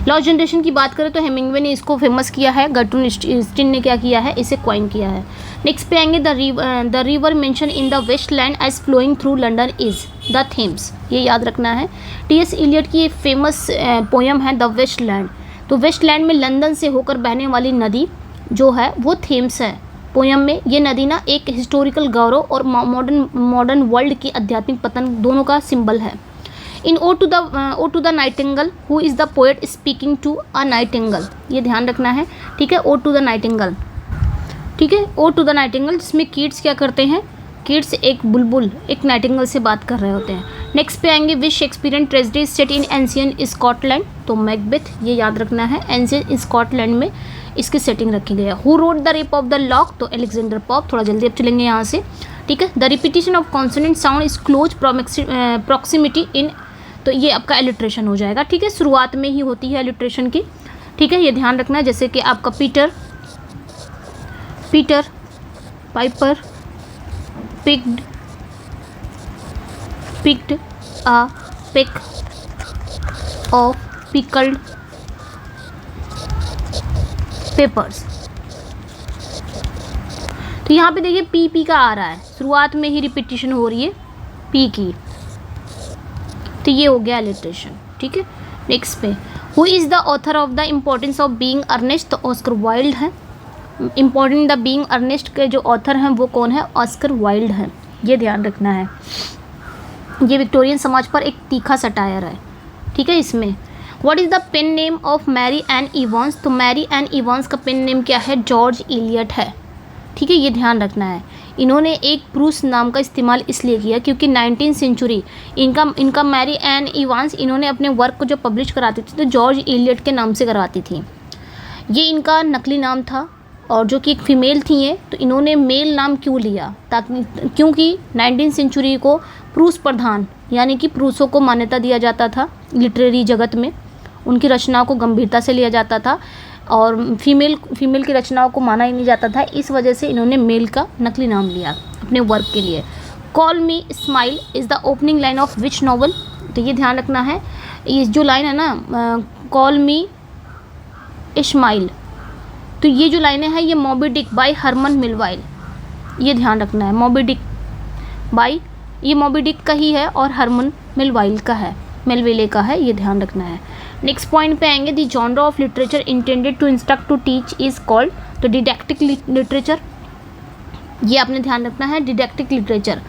लॉस्ट जनरेशन की बात करें तो हेमिंगवे ने इसको फेमस किया है, गर्टून स्टीन ने क्या किया है, इसे क्वाइन किया है। नेक्स्ट पे आएंगे the river mentioned in the wasteland as flowing through London is the Thames, ये याद रखना है। टी.एस. इलियट की फेमस पोयम है द वेस्टलैंड। तो वेस्टलैंड में लंदन से होकर बहने वाली नदी जो है वो थेम्स है। पोयम में ये नदी ना एक हिस्टोरिकल गौरव और मॉडर्न वर्ल्ड की आध्यात्मिक पतन दोनों का सिंबल है। In ode to the nightingale who is the poet speaking to a nightingale, ये ध्यान रखना है, ठीक है। ओ टू द नाइटिंगल, ठीक है, ओ टू द नाइटिंगल, जिसमें कीट्स क्या करते हैं, कीट्स एक बुलबुल एक नाइटिंगल से बात कर रहे होते हैं। नेक्स्ट पे आएंगे which Shakespearean tragedy set in ancient Scotland, तो मैकबेथ, ये याद रखना है, एंशियंट स्कॉटलैंड में इसकी सेटिंग रखी गई है। Who wrote the Rape of the Lock, तो एलेक्जेंडर पॉप, थोड़ा जल्दी अब चलेंगे यहाँ से, ठीक है। The repetition of consonant sound is close proximity in, तो ये आपका एलिट्रेशन हो जाएगा, ठीक है, शुरुआत में ही होती है एलिट्रेशन की, ठीक है, ये ध्यान रखना है। जैसे कि आपका Peter, Piper, picked, a peck of pickled peppers. तो यहाँ पे देखिए पी का आ रहा है, शुरुआत में ही रिपीटिशन हो रही है पी की, तो ये हो गया एलिट्रेशन, ठीक है। नेक्स्ट पे who is the author of the importance of being Earnest, तो ऑस्कर वाइल्ड है। इम्पोर्टेंट द बीइंग अर्नेस्ट के जो ऑथर हैं वो कौन है, ऑस्कर वाइल्ड है, ये ध्यान रखना है। ये विक्टोरियन समाज पर एक तीखा सटायर है, ठीक है। इसमें what is the pen name of Mary Ann Evans, तो मैरी एन इवांस का पेन नेम क्या है, जॉर्ज इलियट है, ठीक है, ये ध्यान रखना है। इन्होंने एक प्रूस नाम का इस्तेमाल इसलिए किया क्योंकि 19वीं सेंचुरी इनका मैरी एन इवांस इन्होंने अपने वर्क को जो पब्लिश कराती थी तो जॉर्ज इलियट के नाम से करवाती थी। ये इनका नकली नाम था और जो कि एक फ़ीमेल थी ये, तो इन्होंने मेल नाम क्यों लिया, ताकि क्योंकि 19वीं सेंचुरी को प्रूस प्रधान यानी कि प्रूसों को मान्यता दिया जाता था लिटरेरी जगत में, उनकी रचनाओं को गंभीरता से लिया जाता था और फीमेल की रचनाओं को माना ही नहीं जाता था, इस वजह से इन्होंने मेल का नकली नाम लिया अपने वर्क के लिए। Call me smile is the opening line of which novel, तो ये ध्यान रखना है, ये जो लाइन है ना कॉल मी इस्माइल, तो ये जो लाइनें हैं ये मॉबी डिक बाय हरमन मिलवाइल, ये ध्यान रखना है। मॉबी डिक बाय, ये मॉबी डिक का ही है और हरमन मिलवाइल का है, मेलविले का है, ये ध्यान रखना है। नेक्स्ट पॉइंट पे आएंगे the genre of literature intended to instruct to teach is called, तो डिडैक्टिक लिटरेचर, ये आपने ध्यान रखना है। डिडैक्टिक लिटरेचर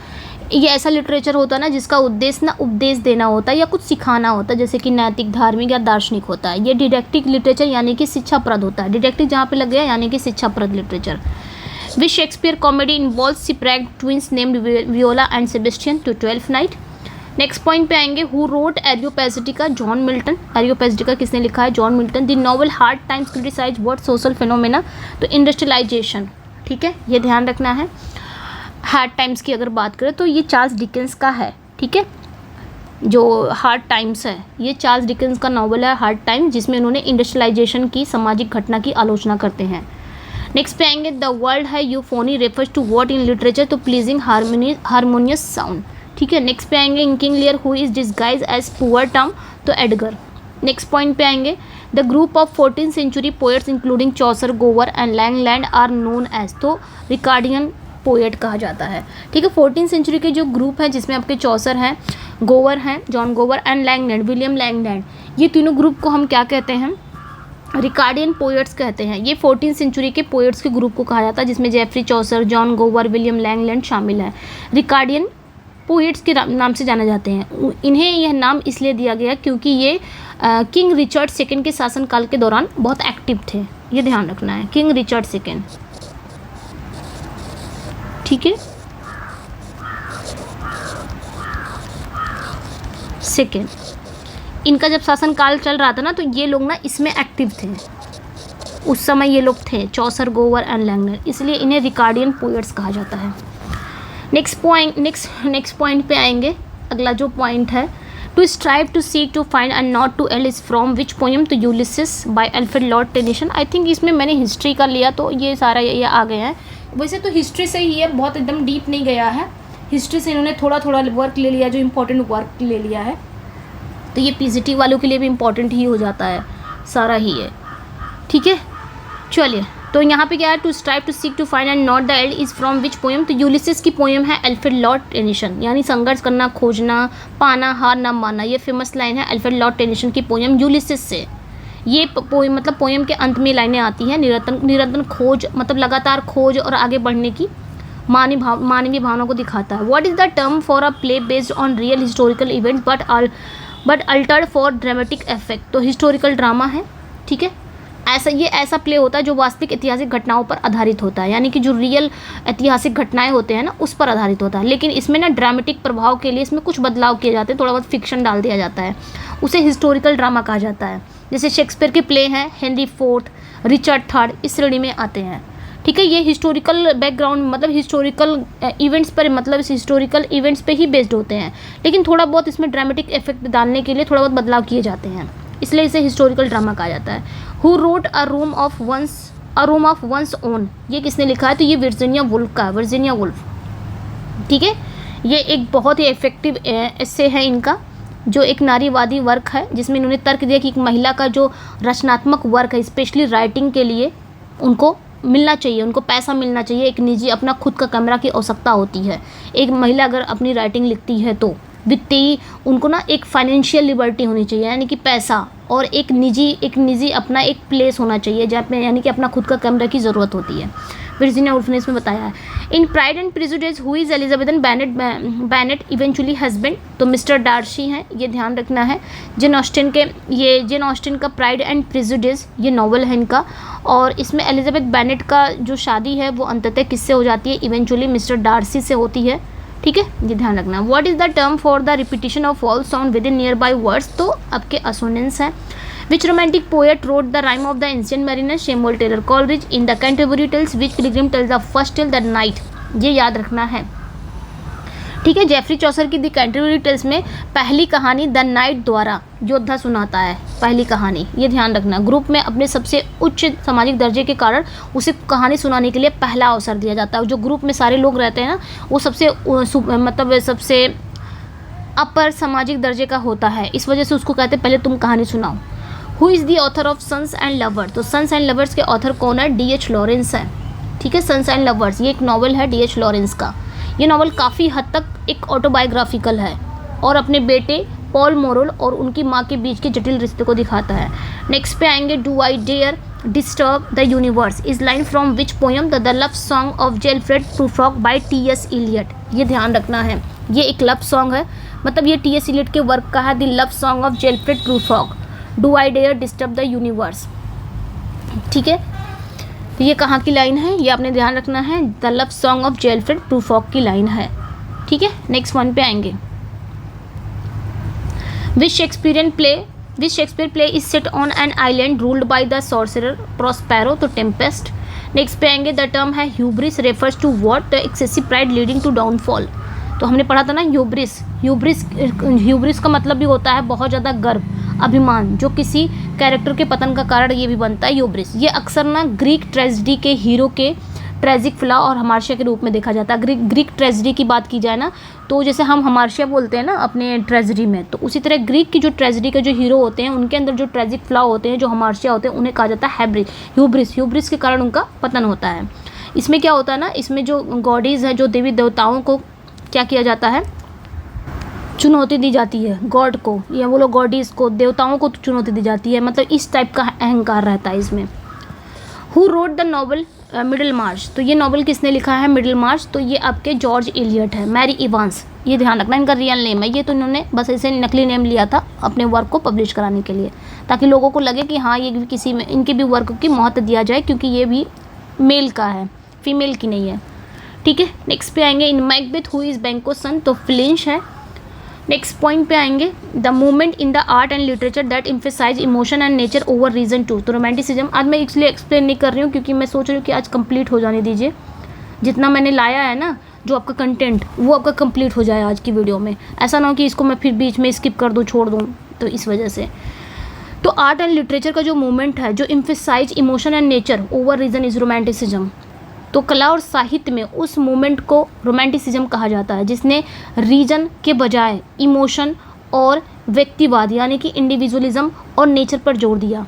ये ऐसा लिटरेचर होता है ना जिसका उद्देश्य ना उपदेश देना होता है या कुछ सिखाना होता है, जैसे कि नैतिक, धार्मिक या दार्शनिक होता है। ये डिडैक्टिक लिटरेचर यानी कि शिक्षाप्रद होता है। डिडैक्टिक जहाँ पे लग गया यानी कि शिक्षाप्रद literature. Which Shakespeare comedy involves shipwrecked twins named Viola and Sebastian to 12th night. Next point पे आएंगे who wrote Areopagitica, John Milton. Areopagitica किसने लिखा है, John Milton. The novel Hard Times criticize what social phenomena, तो industrialization, ठीक है, ये ध्यान रखना है। हार्ड टाइम्स की अगर बात करें तो ये चार्ल्स डिकेंस का है, ठीक है, जो हार्ड टाइम्स है ये चार्ल्स डिकेंस का नॉवल है हार्ड टाइम्स, जिसमें उन्होंने इंडस्ट्रियलाइजेशन की सामाजिक घटना की आलोचना करते हैं। नेक्स्ट पे आएंगे द वर्ड है euphony refers to what in literature, तो प्लीजिंग हारमोनियस साउंड, ठीक है। नेक्स्ट पे आएंगे in King Lear who is disguise as poor Tom, तो एडगर। नेक्स्ट पॉइंट पे आएंगे the group of 14th century poets including Chaucer, Gower and Langland are known as, तो Ricardian poet कहा जाता है, ठीक है। 14th सेंचुरी के जो ग्रुप है जिसमें आपके चौसर हैं, गोवर हैं, जॉन गोवर एंड लैंगलैंड, विलियम लैंगलैंड, ये तीनों ग्रुप को हम क्या कहते हैं, रिकार्डियन पोएट्स कहते हैं। ये 14th सेंचुरी के पोएट्स के ग्रुप को कहा जाता है जिसमें जेफरी चौसर, जॉन गोवर, विलियम लैंगलैंड शामिल है। रिकार्डियन पोएट्स के नाम से जाने जाते हैं। इन्हें यह नाम इसलिए दिया गया क्योंकि ये किंग रिचर्ड सेकंड के शासनकाल के दौरान बहुत एक्टिव थे, ये ध्यान रखना है, किंग रिचर्ड सेकंड, ठीक है, सेकंड। इनका जब शासनकाल चल रहा था ना तो ये लोग ना इसमें एक्टिव थे, उस समय ये लोग थे, चौसर, गोवर एंड लैंगलैंड, इसलिए इन्हें रिकार्डियन पोएट्स कहा जाता है। नेक्स्ट पॉइंट पे आएंगे, अगला जो पॉइंट है, to strive to seek to find and not to yield is from which poem, तो Ulysses by Alfred Lord Tennyson. I think इसमें मैंने हिस्ट्री का लिया तो ये सारा ये आ गया है, वैसे तो हिस्ट्री से ही है, बहुत एकदम डीप नहीं गया है, हिस्ट्री से इन्होंने थोड़ा थोड़ा वर्क ले लिया, जो इम्पोर्टेंट वर्क ले लिया है, तो ये पीजीटी वालों के लिए भी इम्पोर्टेंट ही हो जाता है। सारा ही है, ठीक है। चलिए, तो यहाँ पे क्या है, to strive to seek to find and not the end is from which poem. तो यूलिसिस की पोएम है अल्फ्रेड लॉर्ड टेनिसन, यानी संघर्ष करना, खोजना, पाना, हार ना मानना। ये फेमस लाइन है अल्फ्रेड लॉर्ड टेनिसन की पोएम यूलिसिस से। ये पोएम मतलब पोएम के अंत में लाइनें आती हैं, निरंतर खोज, मतलब लगातार खोज और आगे बढ़ने की मानवीय भावना को दिखाता है। What is the term for a play based on real historical events but Altered for dramatic effect. तो हिस्टोरिकल ड्रामा है, ठीक है। ये ऐसा प्ले होता है जो वास्तविक ऐतिहासिक घटनाओं पर आधारित होता है, यानी कि जो रियल ऐतिहासिक घटनाएं होते हैं ना, उस पर आधारित होता है। लेकिन इसमें ना ड्रामेटिक प्रभाव के लिए इसमें कुछ बदलाव किए जाते हैं, थोड़ा बहुत फिक्शन डाल दिया जाता है, उसे हिस्टोरिकल ड्रामा कहा जाता है। जैसे शेक्सपियर के प्ले हैं हेनरी फोर्थ, रिचर्ड थर्ड, इस श्रेणी में आते हैं, ठीक है। ये हिस्टोरिकल बैकग्राउंड मतलब हिस्टोरिकल इवेंट्स पर, मतलब इस हिस्टोरिकल इवेंट्स पे ही बेस्ड होते हैं, लेकिन थोड़ा बहुत इसमें ड्रामेटिक इफेक्ट डालने के लिए थोड़ा बहुत बदलाव किए जाते हैं, इसलिए इसे हिस्टोरिकल ड्रामा कहा जाता है। Who wrote a room of one's own, ये किसने लिखा है, तो ये वर्जीनिया वुल्फ का है, वर्जीनिया वुल्फ, ठीक है। ये एक बहुत ही इफेक्टिव एस्से है इनका, जो एक नारीवादी वर्क है, जिसमें इन्होंने तर्क दिया कि एक महिला का जो रचनात्मक वर्क है, स्पेशली राइटिंग के लिए उनको मिलना चाहिए, उनको पैसा मिलना चाहिए, एक निजी अपना खुद का कमरा की आवश्यकता होती है। एक महिला अगर अपनी राइटिंग लिखती है तो वित्तीय उनको ना एक फाइनेंशियल लिबर्टी होनी चाहिए, यानी कि पैसा, और एक निजी अपना एक प्लेस होना चाहिए जहाँ पे, यानी कि अपना खुद का कमरा की ज़रूरत होती है। वर्जीनिया वुल्फ ने इसमें बताया है। In Pride and Prejudice who is Elizabeth Bennet eventually husband, तो मिस्टर डार्सी हैं, ये ध्यान रखना है। जेन ऑस्टिन का प्राइड एंड प्रेजुडिस ये नॉवल है इनका, और इसमें एलिजाबेथ बैनेट का जो शादी है वो अंततः किससे हो जाती है, इवेंचुअली मिस्टर डार्सी से होती है, ठीक है, ये ध्यान रखना। What is the term for the repetition of all sound within nearby words, तो आपके असोनेंस हैं। Which romantic poet wrote the Rime of the Ancient Mariner, Samuel Taylor Coleridge. In the Canterbury Tales which pilgrim tells the first tale the Knight, ये याद रखना है, ठीक है। Geoffrey Chaucer की द कैंटरबरी टेल्स में पहली कहानी द नाइट द्वारा योद्धा सुनाता है, पहली कहानी, ये ध्यान रखना। ग्रुप में अपने सबसे उच्च सामाजिक दर्जे के कारण उसे कहानी सुनाने के लिए पहला अवसर दिया जाता है। जो ग्रुप में सारे लोग रहते हैं ना, वो सबसे अपर सामाजिक दर्जे का होता है, इस वजह से उसको कहते हैं पहले तुम कहानी सुनाओ। Who is the author of sons and lovers, तो सन्स एंड लवर्स के ऑथर कौन है, D.H. लॉरेंस है, ठीक है। सन्स एंड लवर्स ये एक नॉवल है D.H. लॉरेंस का। ये नॉवल काफ़ी हद तक एक ऑटोबायोग्राफिकल है और अपने बेटे पॉल मोरल और उनकी माँ के बीच के जटिल रिश्ते को दिखाता है। नेक्स्ट पे आएंगे, do I dare disturb the universe is line from which poem, the love song of J Alfred Prufrock by T.S. Eliot, ये ध्यान रखना है। ये एक लव सॉन्ग है, मतलब ये T.S. इलियट के वर्क का है, the love song of J Alfred Prufrock, do I dare disturb the universe, ठीक है। तो ये कहाँ की लाइन है, ये आपने ध्यान रखना है, the love song of J Alfred Prufrock की लाइन है, ठीक है। नेक्स्ट वन पे आएंगे, which Shakespeare play is set on an island ruled by the sorcerer Prospero, तो टेम्पेस्ट। नेक्स्ट पे आएंगे, द टर्म है hubris refers to what, the excessive pride leading to downfall. तो हमने पढ़ा था ना ह्यूब्रिस का मतलब भी होता है बहुत ज़्यादा गर्व, अभिमान, जो किसी कैरेक्टर के पतन का कारण ये भी बनता है ह्यूब्रिस। ये अक्सर ना ग्रीक ट्रेजेडी के हीरो के ट्रेजिक फ्लॉ और हमार्शिया के रूप में देखा जाता है। ग्रीक ट्रेजेडी की बात की जाए ना, तो जैसे हम हमार्शिया बोलते हैं ना अपने ट्रेजेडी में, तो उसी तरह ग्रीक की जो ट्रेजेडी के जो हीरो होते हैं उनके अंदर जो ट्रेजिक फ्लॉ होते हैं, जो हमार्शिया होते हैं, उन्हें कहा जाता है ह्यूब्रिस के कारण उनका पतन होता है। इसमें क्या होता है ना, इसमें जो गॉडीज़ है, जो देवी देवताओं को क्या किया जाता है, चुनौती दी जाती है, गॉड को या वो लोग गॉडीज़ को, देवताओं को चुनौती दी जाती है, मतलब इस टाइप का अहंकार रहता है इसमें। Who wrote the novel Middlemarch, तो ये नॉवल किसने लिखा है, मिडिल मार्च, तो ये आपके जॉर्ज इलियट है। मैरी इवांस, ये ध्यान रखना, इनका रियल नेम है, ये तो इन्होंने बस ऐसे नकली नेम लिया था अपने वर्क को पब्लिश कराने के लिए, ताकि लोगों को लगे कि हाँ ये भी किसी में इनके भी वर्क की महत्व दिया जाए, क्योंकि ये भी मेल का है, फीमेल की नहीं है, ठीक है। नेक्स्ट पे आएंगे, इन मैकबेथ हु इज़ बैंको सन, तो फ्लिंच है। नेक्स्ट पॉइंट पे आएंगे, the movement in the art and literature that emphasize emotion and nature over reason to, तो रोमांटिसिज्म। आज मैं इसलिए एक्सप्लेन नहीं कर रही हूँ क्योंकि मैं सोच रही हूँ कि आज कंप्लीट हो जाने दीजिए, जितना मैंने लाया है ना जो आपका कंटेंट वो आपका कंप्लीट हो जाए आज की वीडियो में, ऐसा ना हो कि इसको मैं फिर बीच में स्किप कर दूँ, छोड़ दूँ, तो इस वजह से। तो आर्ट एंड लिटरेचर का जो मूवमेंट है जो emphasize emotion and nature over reason is romanticism. तो कला और साहित्य में उस मूवमेंट को रोमांटिसिज्म कहा जाता है जिसने रीजन के बजाय इमोशन और व्यक्तिवाद यानी कि इंडिविजुअलिज्म और नेचर पर जोर दिया।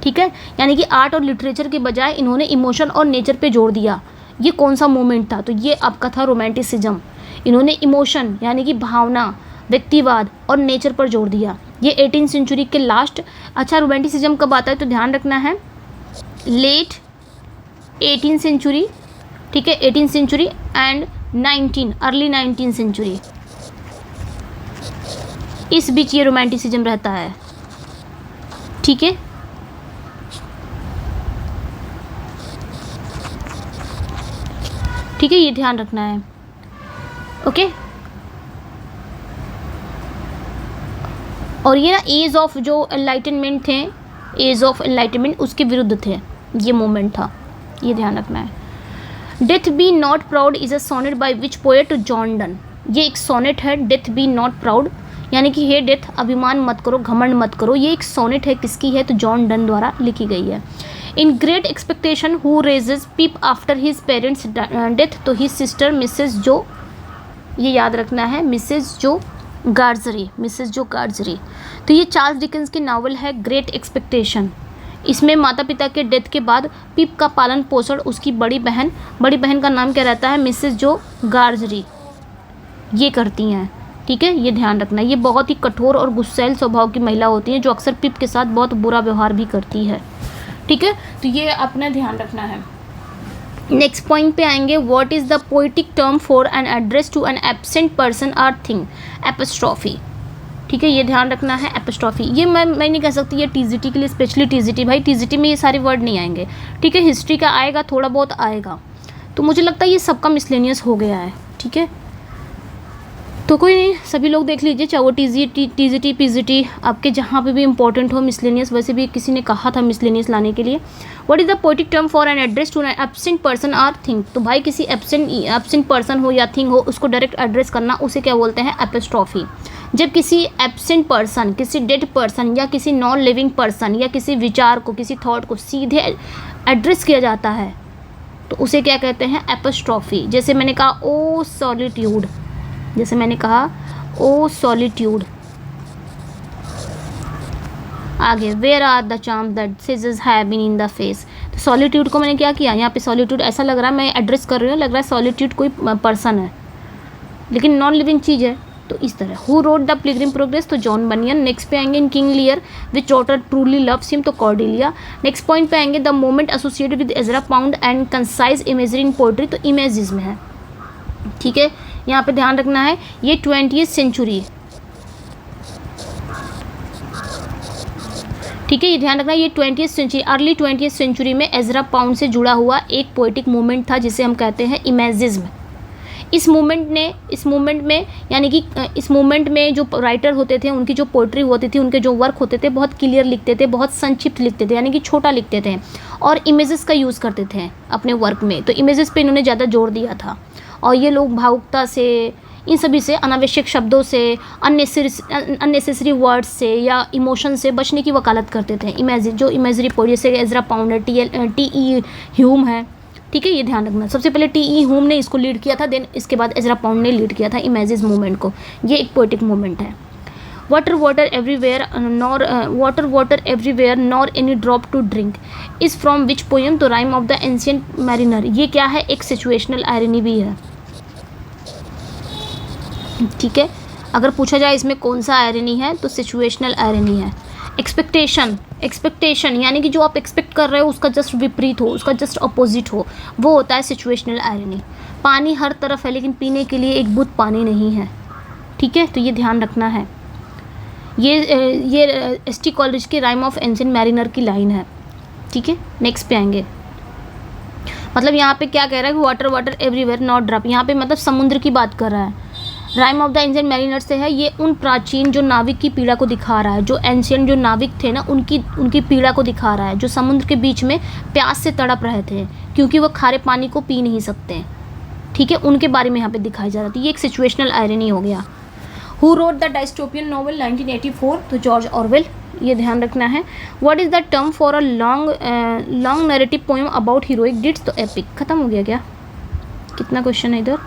ठीक है, यानी कि आर्ट और लिटरेचर के बजाय इन्होंने इमोशन और नेचर पे जोर दिया। ये कौन सा मोमेंट था? तो ये आपका था रोमांटिसिज्म। इन्होंने इमोशन यानी कि भावना, व्यक्तिवाद और नेचर पर जोर दिया। ये 18th सेंचुरी के लास्ट। अच्छा, रोमांटिसिज्म कब आता है तो ध्यान रखना है, लेट 18th सेंचुरी, ठीक है, 18th century and early 19th century, इस बीच ये रोमांटिसिज्म रहता है। ठीक है, ठीक है, ये ध्यान रखना है। ओके, और ये ना एज ऑफ जो एनलाइटनमेंट थे, एज ऑफ एनलाइटनमेंट उसके विरुद्ध थे, ये मोमेंट था, ये ध्यान रखना है। Death be not proud is a sonnet by which poet? John Donne. ये एक सोनेट है, डेथ बी नॉट प्राउड, यानी कि हे डेथ अभिमान मत करो, घमंड मत करो। ये एक सोनेट है, किसकी है? तो जॉन डन द्वारा लिखी गई है। In great expectation who raises Pip after his parents death? तो हिज सिस्टर मिसेस जो, ये याद रखना है, मिसेस जो गार्जरी, मिसेस जो गार्जरी। तो ये चार्ल्स डिकेंस की नावल है ग्रेट एक्सपेक्टेशन। इसमें माता पिता के डेथ के बाद पिप का पालन पोषण उसकी बड़ी बहन का नाम क्या रहता है? मिसेस जो गार्जरी, ये करती हैं। ठीक है, ये ध्यान रखना। ये बहुत ही कठोर और गुस्सैल स्वभाव की महिला होती हैं जो अक्सर पिप के साथ बहुत बुरा व्यवहार भी करती है। ठीक है, तो ये अपना ध्यान रखना है। नेक्स्ट पॉइंट पे आएंगे, what is the poetic term for an address to an absent person or thing? Apostrophe. ठीक है, ये ध्यान रखना है, एपिस्ट्रॉफी। ये मैं नहीं कह सकती ये टीजीटी के लिए, स्पेशली टीजीटी। भाई टीजीटी में ये सारे वर्ड नहीं आएंगे। ठीक है, हिस्ट्री का आएगा, थोड़ा बहुत आएगा। तो मुझे लगता है ये सबका मिसलेनियस हो गया है। ठीक है, तो कोई नहीं, सभी लोग देख लीजिए, चाहे वो टीजीटी पीजीटी आपके जहाँ पे भी इंपॉर्टेंट हो मिसलेनियस। वैसे भी किसी ने कहा था मिसलेनियस लाने के लिए। What is the poetic term for an address to an absent person or thing? तो भाई किसी एब्सेंट पर्सन हो या थिंग हो, उसको डायरेक्ट एड्रेस करना, उसे क्या बोलते हैं? एपिस्ट्रॉफी। जब किसी एब्सेंट पर्सन, किसी डेड पर्सन या किसी नॉन लिविंग पर्सन या किसी विचार को, किसी थॉट को सीधे एड्रेस किया जाता है तो उसे क्या कहते हैं? एपिस्ट्रॉफी। जैसे मैंने कहा ओ सॉलिट्यूड, जैसे मैंने कहा ओ सॉलिट्यूड। आगे, where are the charm that सीजर्स have been in the face? तो सॉलिट्यूड को मैंने क्या किया, यहाँ पे सॉलिट्यूड ऐसा लग रहा है मैं एड्रेस कर रही हूँ, लग रहा है सॉलिट्यूड कोई पर्सन है, लेकिन नॉन लिविंग चीज़ है। तो इस तरह। Who wrote the Pilgrim progress? तो जॉन बनियन। नेक्स्ट पे आएंगे, in King लियर which daughter truly loves him? तो कॉर्डेलिया। नेक्स्ट पॉइंट पे आएंगे, the moment associated with Ezra pound and concise imagery in poetry? तो इमेजेस में है। ठीक है, यहाँ पे ध्यान रखना है, ये 20th सेंचुरी। ठीक है, ये ध्यान रखना है, ये 20th century, early 20th century में एजरा पाउंड से जुड़ा हुआ एक पोएटिक मूवमेंट था जिसे हम कहते हैं इमेजिज्म। इस मूवमेंट में यानी कि इस मूवमेंट में जो राइटर होते थे, उनकी जो पोइट्री होती थी, उनके जो वर्क होते थे, बहुत क्लियर लिखते थे, बहुत संक्षिप्त लिखते थे, यानी कि छोटा लिखते थे और इमेजेस का यूज़ करते थे अपने वर्क में। तो इमेजेस पे इन्होंने ज़्यादा जोर दिया था और ये लोग भावुकता से, इन सभी से, अनावश्यक शब्दों से, अननेसेसरी वर्ड्स से या इमोशन से बचने की वकालत करते थे। इमेजरी पोएट्री, जैसे एजरा पाउंड है, टी.ई. ह्यूम है। ठीक है, ये ध्यान रखना। सबसे पहले टी.ई. ह्यूम ने इसको लीड किया था, देन इसके बाद एजरा पाउंड ने लीड किया था इमेजेस मूवमेंट को। ये एक पोएटिक मूवमेंट है। Water everywhere nor any drop to drink is from which poem? तो Rime of the Ancient Mariner. ये क्या है? एक सिचुएशनल आयरनी भी है। ठीक है, अगर पूछा जाए इसमें कौन सा आयरनी है तो सिचुएशनल आयरनी है। एक्सपेक्टेशन यानी कि जो आप एक्सपेक्ट कर रहे हो उसका जस्ट विपरीत हो, उसका जस्ट अपोजिट हो, वो होता है सिचुएशनल आयरनी। पानी हर तरफ है लेकिन पीने के लिए एक बूंद पानी नहीं है। ठीक है, तो ये ध्यान रखना है। ये एस.टी. कॉलरिज की राइम ऑफ एंशिएंट मैरिनर की लाइन है। ठीक है, नेक्स्ट पे आएंगे। मतलब यहाँ पे क्या कह रहा है कि वाटर एवरीवेयर नॉट ड्रॉप, यहाँ पे मतलब समुद्र की बात कर रहा है। Rhyme of the Ancient mariner से है, ये उन प्राचीन जो नाविक की पीड़ा को दिखा रहा है, जो एंशिएंट जो नाविक थे ना, उनकी पीड़ा को दिखा रहा है, जो समुद्र के बीच में प्यास से तड़प रहे थे क्योंकि वो खारे पानी को पी नहीं सकते। ठीक है, उनके बारे में यहाँ पे दिखाई जा रहा था। ये एक सिचुएशनल आयरनी हो गया। Who wrote the dystopian novel 1984? तो जॉर्ज ऑरवेल। ये ध्यान रखना है। What is the term for a long narrative poem about heroic डिड्स? तो एपिक। खत्म हो गया क्या? कितना क्वेश्चन है इधर?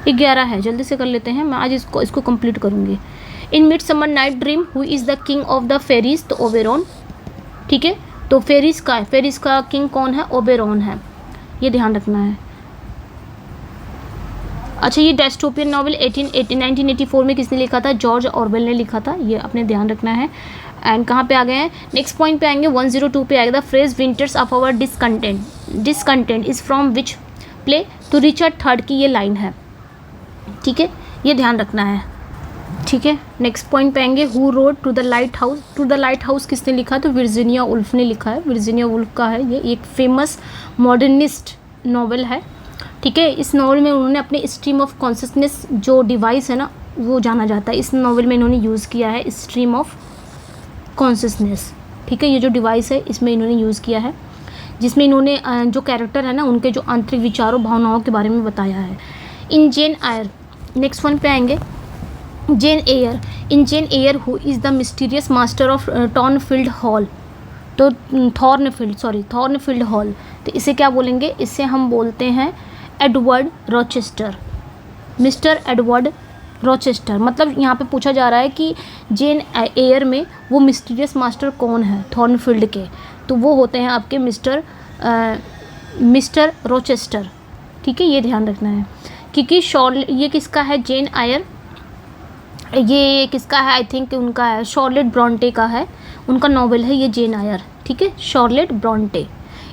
11 है, जल्दी से कर लेते हैं, मैं आज इसको कंप्लीट करूँगी। In Midsummer Night Dream who is the king of the fairies? तो ओबेरॉन। ठीक है। तो फेरिस का किंग कौन है? ओबेरॉन है, ये ध्यान रखना है। अच्छा, ये डिस्टोपियन नॉवल 1984 में किसने लिखा था? जॉर्ज ऑरवेल ने लिखा था, ये अपने ध्यान रखना है। एंड कहाँ पे आ गए हैं? नेक्स्ट पॉइंट पे आएंगे, 102 पे आएगा। The phrase winters of our discontent is from which play? तो रिचर्ड थर्ड की ये लाइन है, ठीक है, ये ध्यान रखना है, ठीक है। नेक्स्ट पॉइंट पे आएंगे, who wrote to the lighthouse? To the lighthouse किसने लिखा? तो वर्जीनिया वुल्फ ने लिखा है, वर्जीनिया वुल्फ का है ये, एक फेमस मॉडर्निस्ट नॉवल है, ठीक है। इस नॉवल में उन्होंने अपने स्ट्रीम ऑफ कॉन्शियसनेस जो डिवाइस है ना, वो जाना जाता है। इस नॉवल में इन्होंने यूज़ किया है स्ट्रीम ऑफ कॉन्शियसनेस, ठीक है। ये जो डिवाइस है इसमें इन्होंने यूज़ किया है, जिसमें इन्होंने जो कैरेक्टर है ना, उनके जो आंतरिक विचारों भावनाओं के बारे में बताया है। In Jane Eyre, next one पे आएंगे, Jane Eyre. In Jane Eyre who is the mysterious master of Thornfield Hall? तो थॉर्नफील्ड हॉल, तो इसे क्या बोलेंगे? इसे हम बोलते हैं Edward Rochester, mister Edward Rochester. मतलब यहाँ पे पूछा जा रहा है कि जेन एयर में वो मिस्टीरियस मास्टर कौन है थॉर्नफील्ड के? तो वो होते हैं आपके मिस्टर रॉचेस्टर, ठीक है, ये ध्यान रखना है। क्योंकि ये किसका है? जेन एयर, ये किसका है? आई थिंक उनका है, शार्लेट ब्रॉन्टे का है, उनका नॉवेल है ये जेन एयर, ठीक है, शार्लेट ब्रॉन्टे।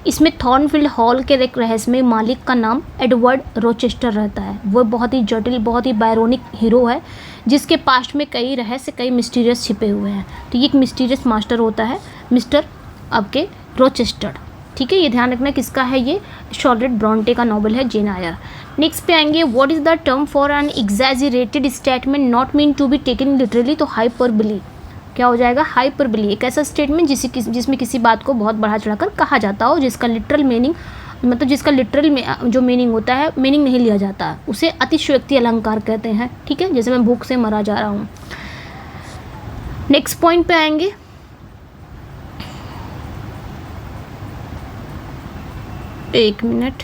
इसमें थॉर्नफील्ड हॉल के एक रहस्यमय मालिक का नाम एडवर्ड रॉचेस्टर रहता है। वो बहुत ही जटिल, बहुत ही बायरोनिक हीरो है, जिसके पास्ट में कई रहस्य, कई मिस्टीरियस छिपे हुए हैं। तो ये एक मिस्टीरियस मास्टर होता है, मिस्टर आपके रॉचेस्टर, ठीक है, ये ध्यान रखना किसका है? ये शार्लेट ब्रॉन्टे का नॉवल है जेन एयर। नेक्स्ट पे आएंगे, what is the term for an exaggerated statement not meant to be taken literally? तो हाइपरबली, क्या हो जाएगा? हाइपरबली, एक ऐसा स्टेटमेंट जिसमें किसी बात को बहुत बढ़ा चढ़ाकर कहा जाता हो, जिसका लिटरल मीनिंग, मतलब जिसका लिटरल में जो मीनिंग होता है, मीनिंग नहीं लिया जाता, उसे अतिशयोक्ति अलंकार कहते हैं, ठीक है। जैसे मैं भूख से मरा जा रहा हूँ। नेक्स्ट पॉइंट पे आएंगे, एक minute,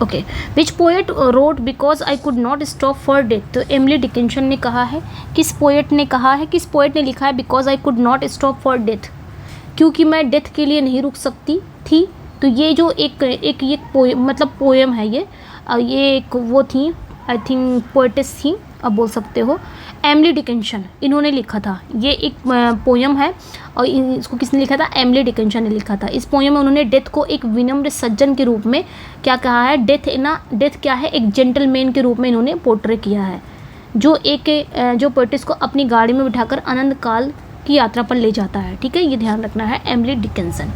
okay. Which poet wrote because I could not stop for death? तो एमिली डिकिंसन ने कहा है। किस पोएट ने कहा है? किस पोएट ने लिखा है because I could not stop for death? क्योंकि मैं डेथ के लिए नहीं रुक सकती थी। तो ये जो एक पोएम है, ये एक वो थी, आई थिंक पोएटिस थी, अब बोल सकते हो, एमिली डिकिंसन, इन्होंने लिखा था। ये एक पोएम है और इसको किसने लिखा था? एमिली डिकिंसन ने लिखा था। इस पोएम में उन्होंने डेथ को एक विनम्र सज्जन के रूप में क्या कहा है? डेथ क्या है? एक जेंटलमैन के रूप में इन्होंने पोर्ट्रे किया है, जो पोएटिस को अपनी गाड़ी में बिठाकर आनंद काल की यात्रा पर ले जाता है, ठीक है, ये ध्यान रखना है, एमिली डिकिंसन,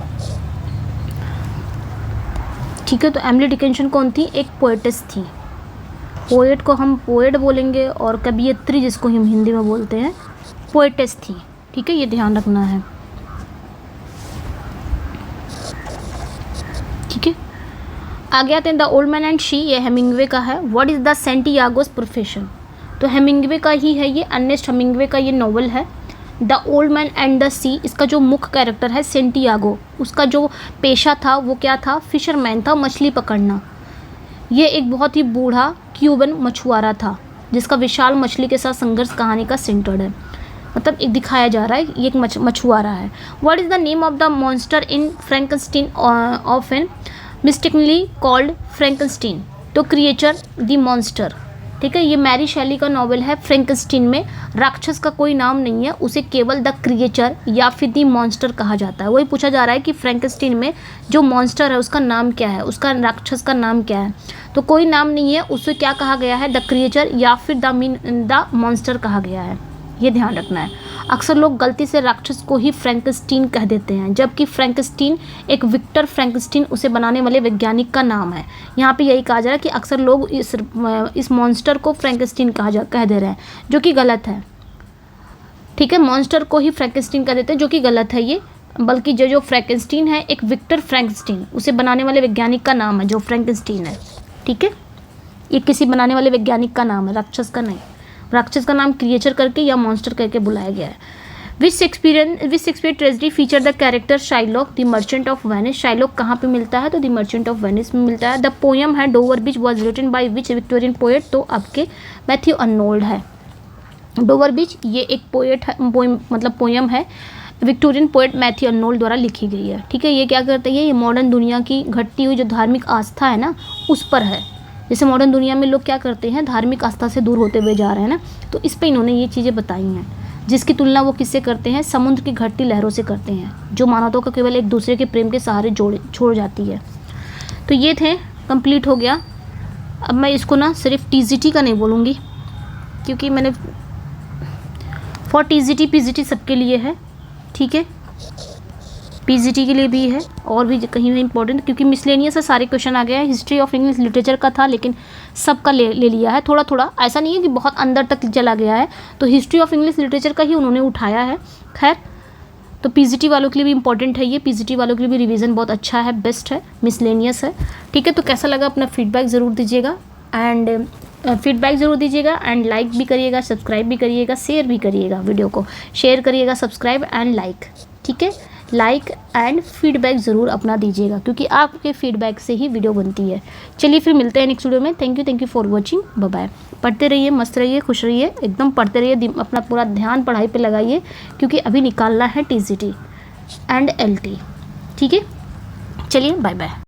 ठीक है। तो एमिली डिकिंसन कौन थी? एक पोएटिस थी। पोएट को हम पोएट बोलेंगे और कवियत्री जिसको हम हिंदी में बोलते हैं, पोएटिस थी, ठीक है, ये ध्यान रखना है, ठीक है। आगे आते हैं, the old man and sea, ये हेमिंग्वे का है। What is the Santiago's profession? तो हेमिंग्वे का ही है ये, अर्नेस्ट हेमिंग्वे का ये नॉवल है। The old man and the sea, इसका जो मुख्य कैरेक्टर है सेंटियागो, उसका जो पेशा था वो क्या था? फिशरमैन था, मछली पकड़ना। ये एक बहुत ही बूढ़ा क्यूबन मछुआरा था, जिसका विशाल मछली के साथ संघर्ष कहानी का सेंटर्ड है, मतलब एक दिखाया जा रहा है ये एक मछुआरा है। What is the name of the monster in Frankenstein of an mistakenly called Frankenstein? तो क्रिएचर द मॉन्स्टर, ठीक है, ये मैरी शैली का नॉवल है। फ्रैंकनस्टीन में राक्षस का कोई नाम नहीं है, उसे केवल द क्रिएचर या फिर द मॉन्स्टर कहा जाता है। वही पूछा जा रहा है कि फ्रैंकनस्टीन में जो मॉन्स्टर है उसका नाम क्या है, उसका राक्षस का नाम क्या है? तो कोई नाम नहीं है, उसे क्या कहा गया है? द क्रिएचर या फिर द मॉन्स्टर कहा गया है, ये ध्यान रखना है। अक्सर लोग गलती से राक्षस को ही फ्रैंकनस्टीन कह देते हैं, जबकि फ्रैंकनस्टीन एक विक्टर फ्रैंकनस्टीन उसे बनाने वाले वैज्ञानिक का नाम है। यहाँ पे यही कहा जा रहा है कि अक्सर लोग इस मॉन्स्टर को फ्रैंकनस्टीन कह दे रहे हैं, जो कि गलत है, ठीक है। मॉन्स्टर को ही फ्रैंकनस्टीन कह देते हैं, जो कि गलत है ये, बल्कि जो फ्रैंकनस्टीन है एक विक्टर फ्रैंकनस्टीन, उसे बनाने वाले वैज्ञानिक का नाम है जो फ्रैंकनस्टीन है, ठीक है। ये किसी बनाने वाले वैज्ञानिक का नाम है, राक्षस का नहीं। राक्षस का नाम क्रिएचर करके या मॉन्स्टर करके बुलाया गया है। Which Shakespeare tragedy feature the character Shylock the Merchant of Venice? Shylock कहाँ पे मिलता है? तो द मर्चेंट ऑफ वेनिस में मिलता है। द पोएम है Dover Beach was written by which Victorian poet? तो आपके मैथ्यू अर्नोल्ड है। डोवर बीच ये एक पोएट है, मतलब पोयम है, विक्टोरियन पोएट मैथ्यू अर्नोल्ड द्वारा लिखी गई है। ठीक है, ये क्या करते हैं, ये मॉडर्न दुनिया की घटती हुई जो धार्मिक आस्था है ना उस पर है। जैसे मॉडर्न दुनिया में लोग क्या करते हैं, धार्मिक आस्था से दूर होते हुए जा रहे हैं ना, तो इस पे इन्होंने ये चीज़ें बताई हैं, जिसकी तुलना वो किससे करते हैं, समुद्र की घटती लहरों से करते हैं, जो मानवता को केवल एक दूसरे के प्रेम के सहारे छोड़ जाती है। तो ये थे, कंप्लीट हो गया। अब मैं इसको ना सिर्फ टीजीटी का नहीं बोलूँगी, क्योंकि मैंने फॉर टीजीटी पीजीटी सबके लिए है। ठीक है, पीजीटी के लिए भी है और भी कहीं भी इंपॉर्टेंट, क्योंकि मिसलेनियस से सारे क्वेश्चन आ गए हैं। हिस्ट्री ऑफ इंग्लिश लिटरेचर का था, लेकिन सबका ले लिया है थोड़ा थोड़ा, ऐसा नहीं है कि बहुत अंदर तक चला गया है, तो हिस्ट्री ऑफ इंग्लिश लिटरेचर का ही उन्होंने उठाया है। खैर, तो पीजीटी वालों के लिए भी इंपॉर्टेंट है ये, पीजीटी वालों के लिए भी रिवीजन बहुत अच्छा है, बेस्ट है, मिसलेनियस है। ठीक है, तो कैसा लगा अपना फीडबैक ज़रूर दीजिएगा, एंड एंड लाइक भी करिएगा, सब्सक्राइब भी करिएगा, शेयर भी करिएगा, वीडियो को शेयर करिएगा, सब्सक्राइब एंड लाइक। ठीक है, लाइक एंड फीडबैक ज़रूर अपना दीजिएगा, क्योंकि आपके फीडबैक से ही वीडियो बनती है। चलिए फिर मिलते हैं नेक्स्ट वीडियो में। Thank you for watching, bye bye. पढ़ते रहिए, मस्त रहिए, खुश रहिए, एकदम पढ़ते रहिए, अपना पूरा ध्यान पढ़ाई पे लगाइए, क्योंकि अभी निकालना है टीजीटी एंड एलटी। ठीक है, चलिए बाय बाय।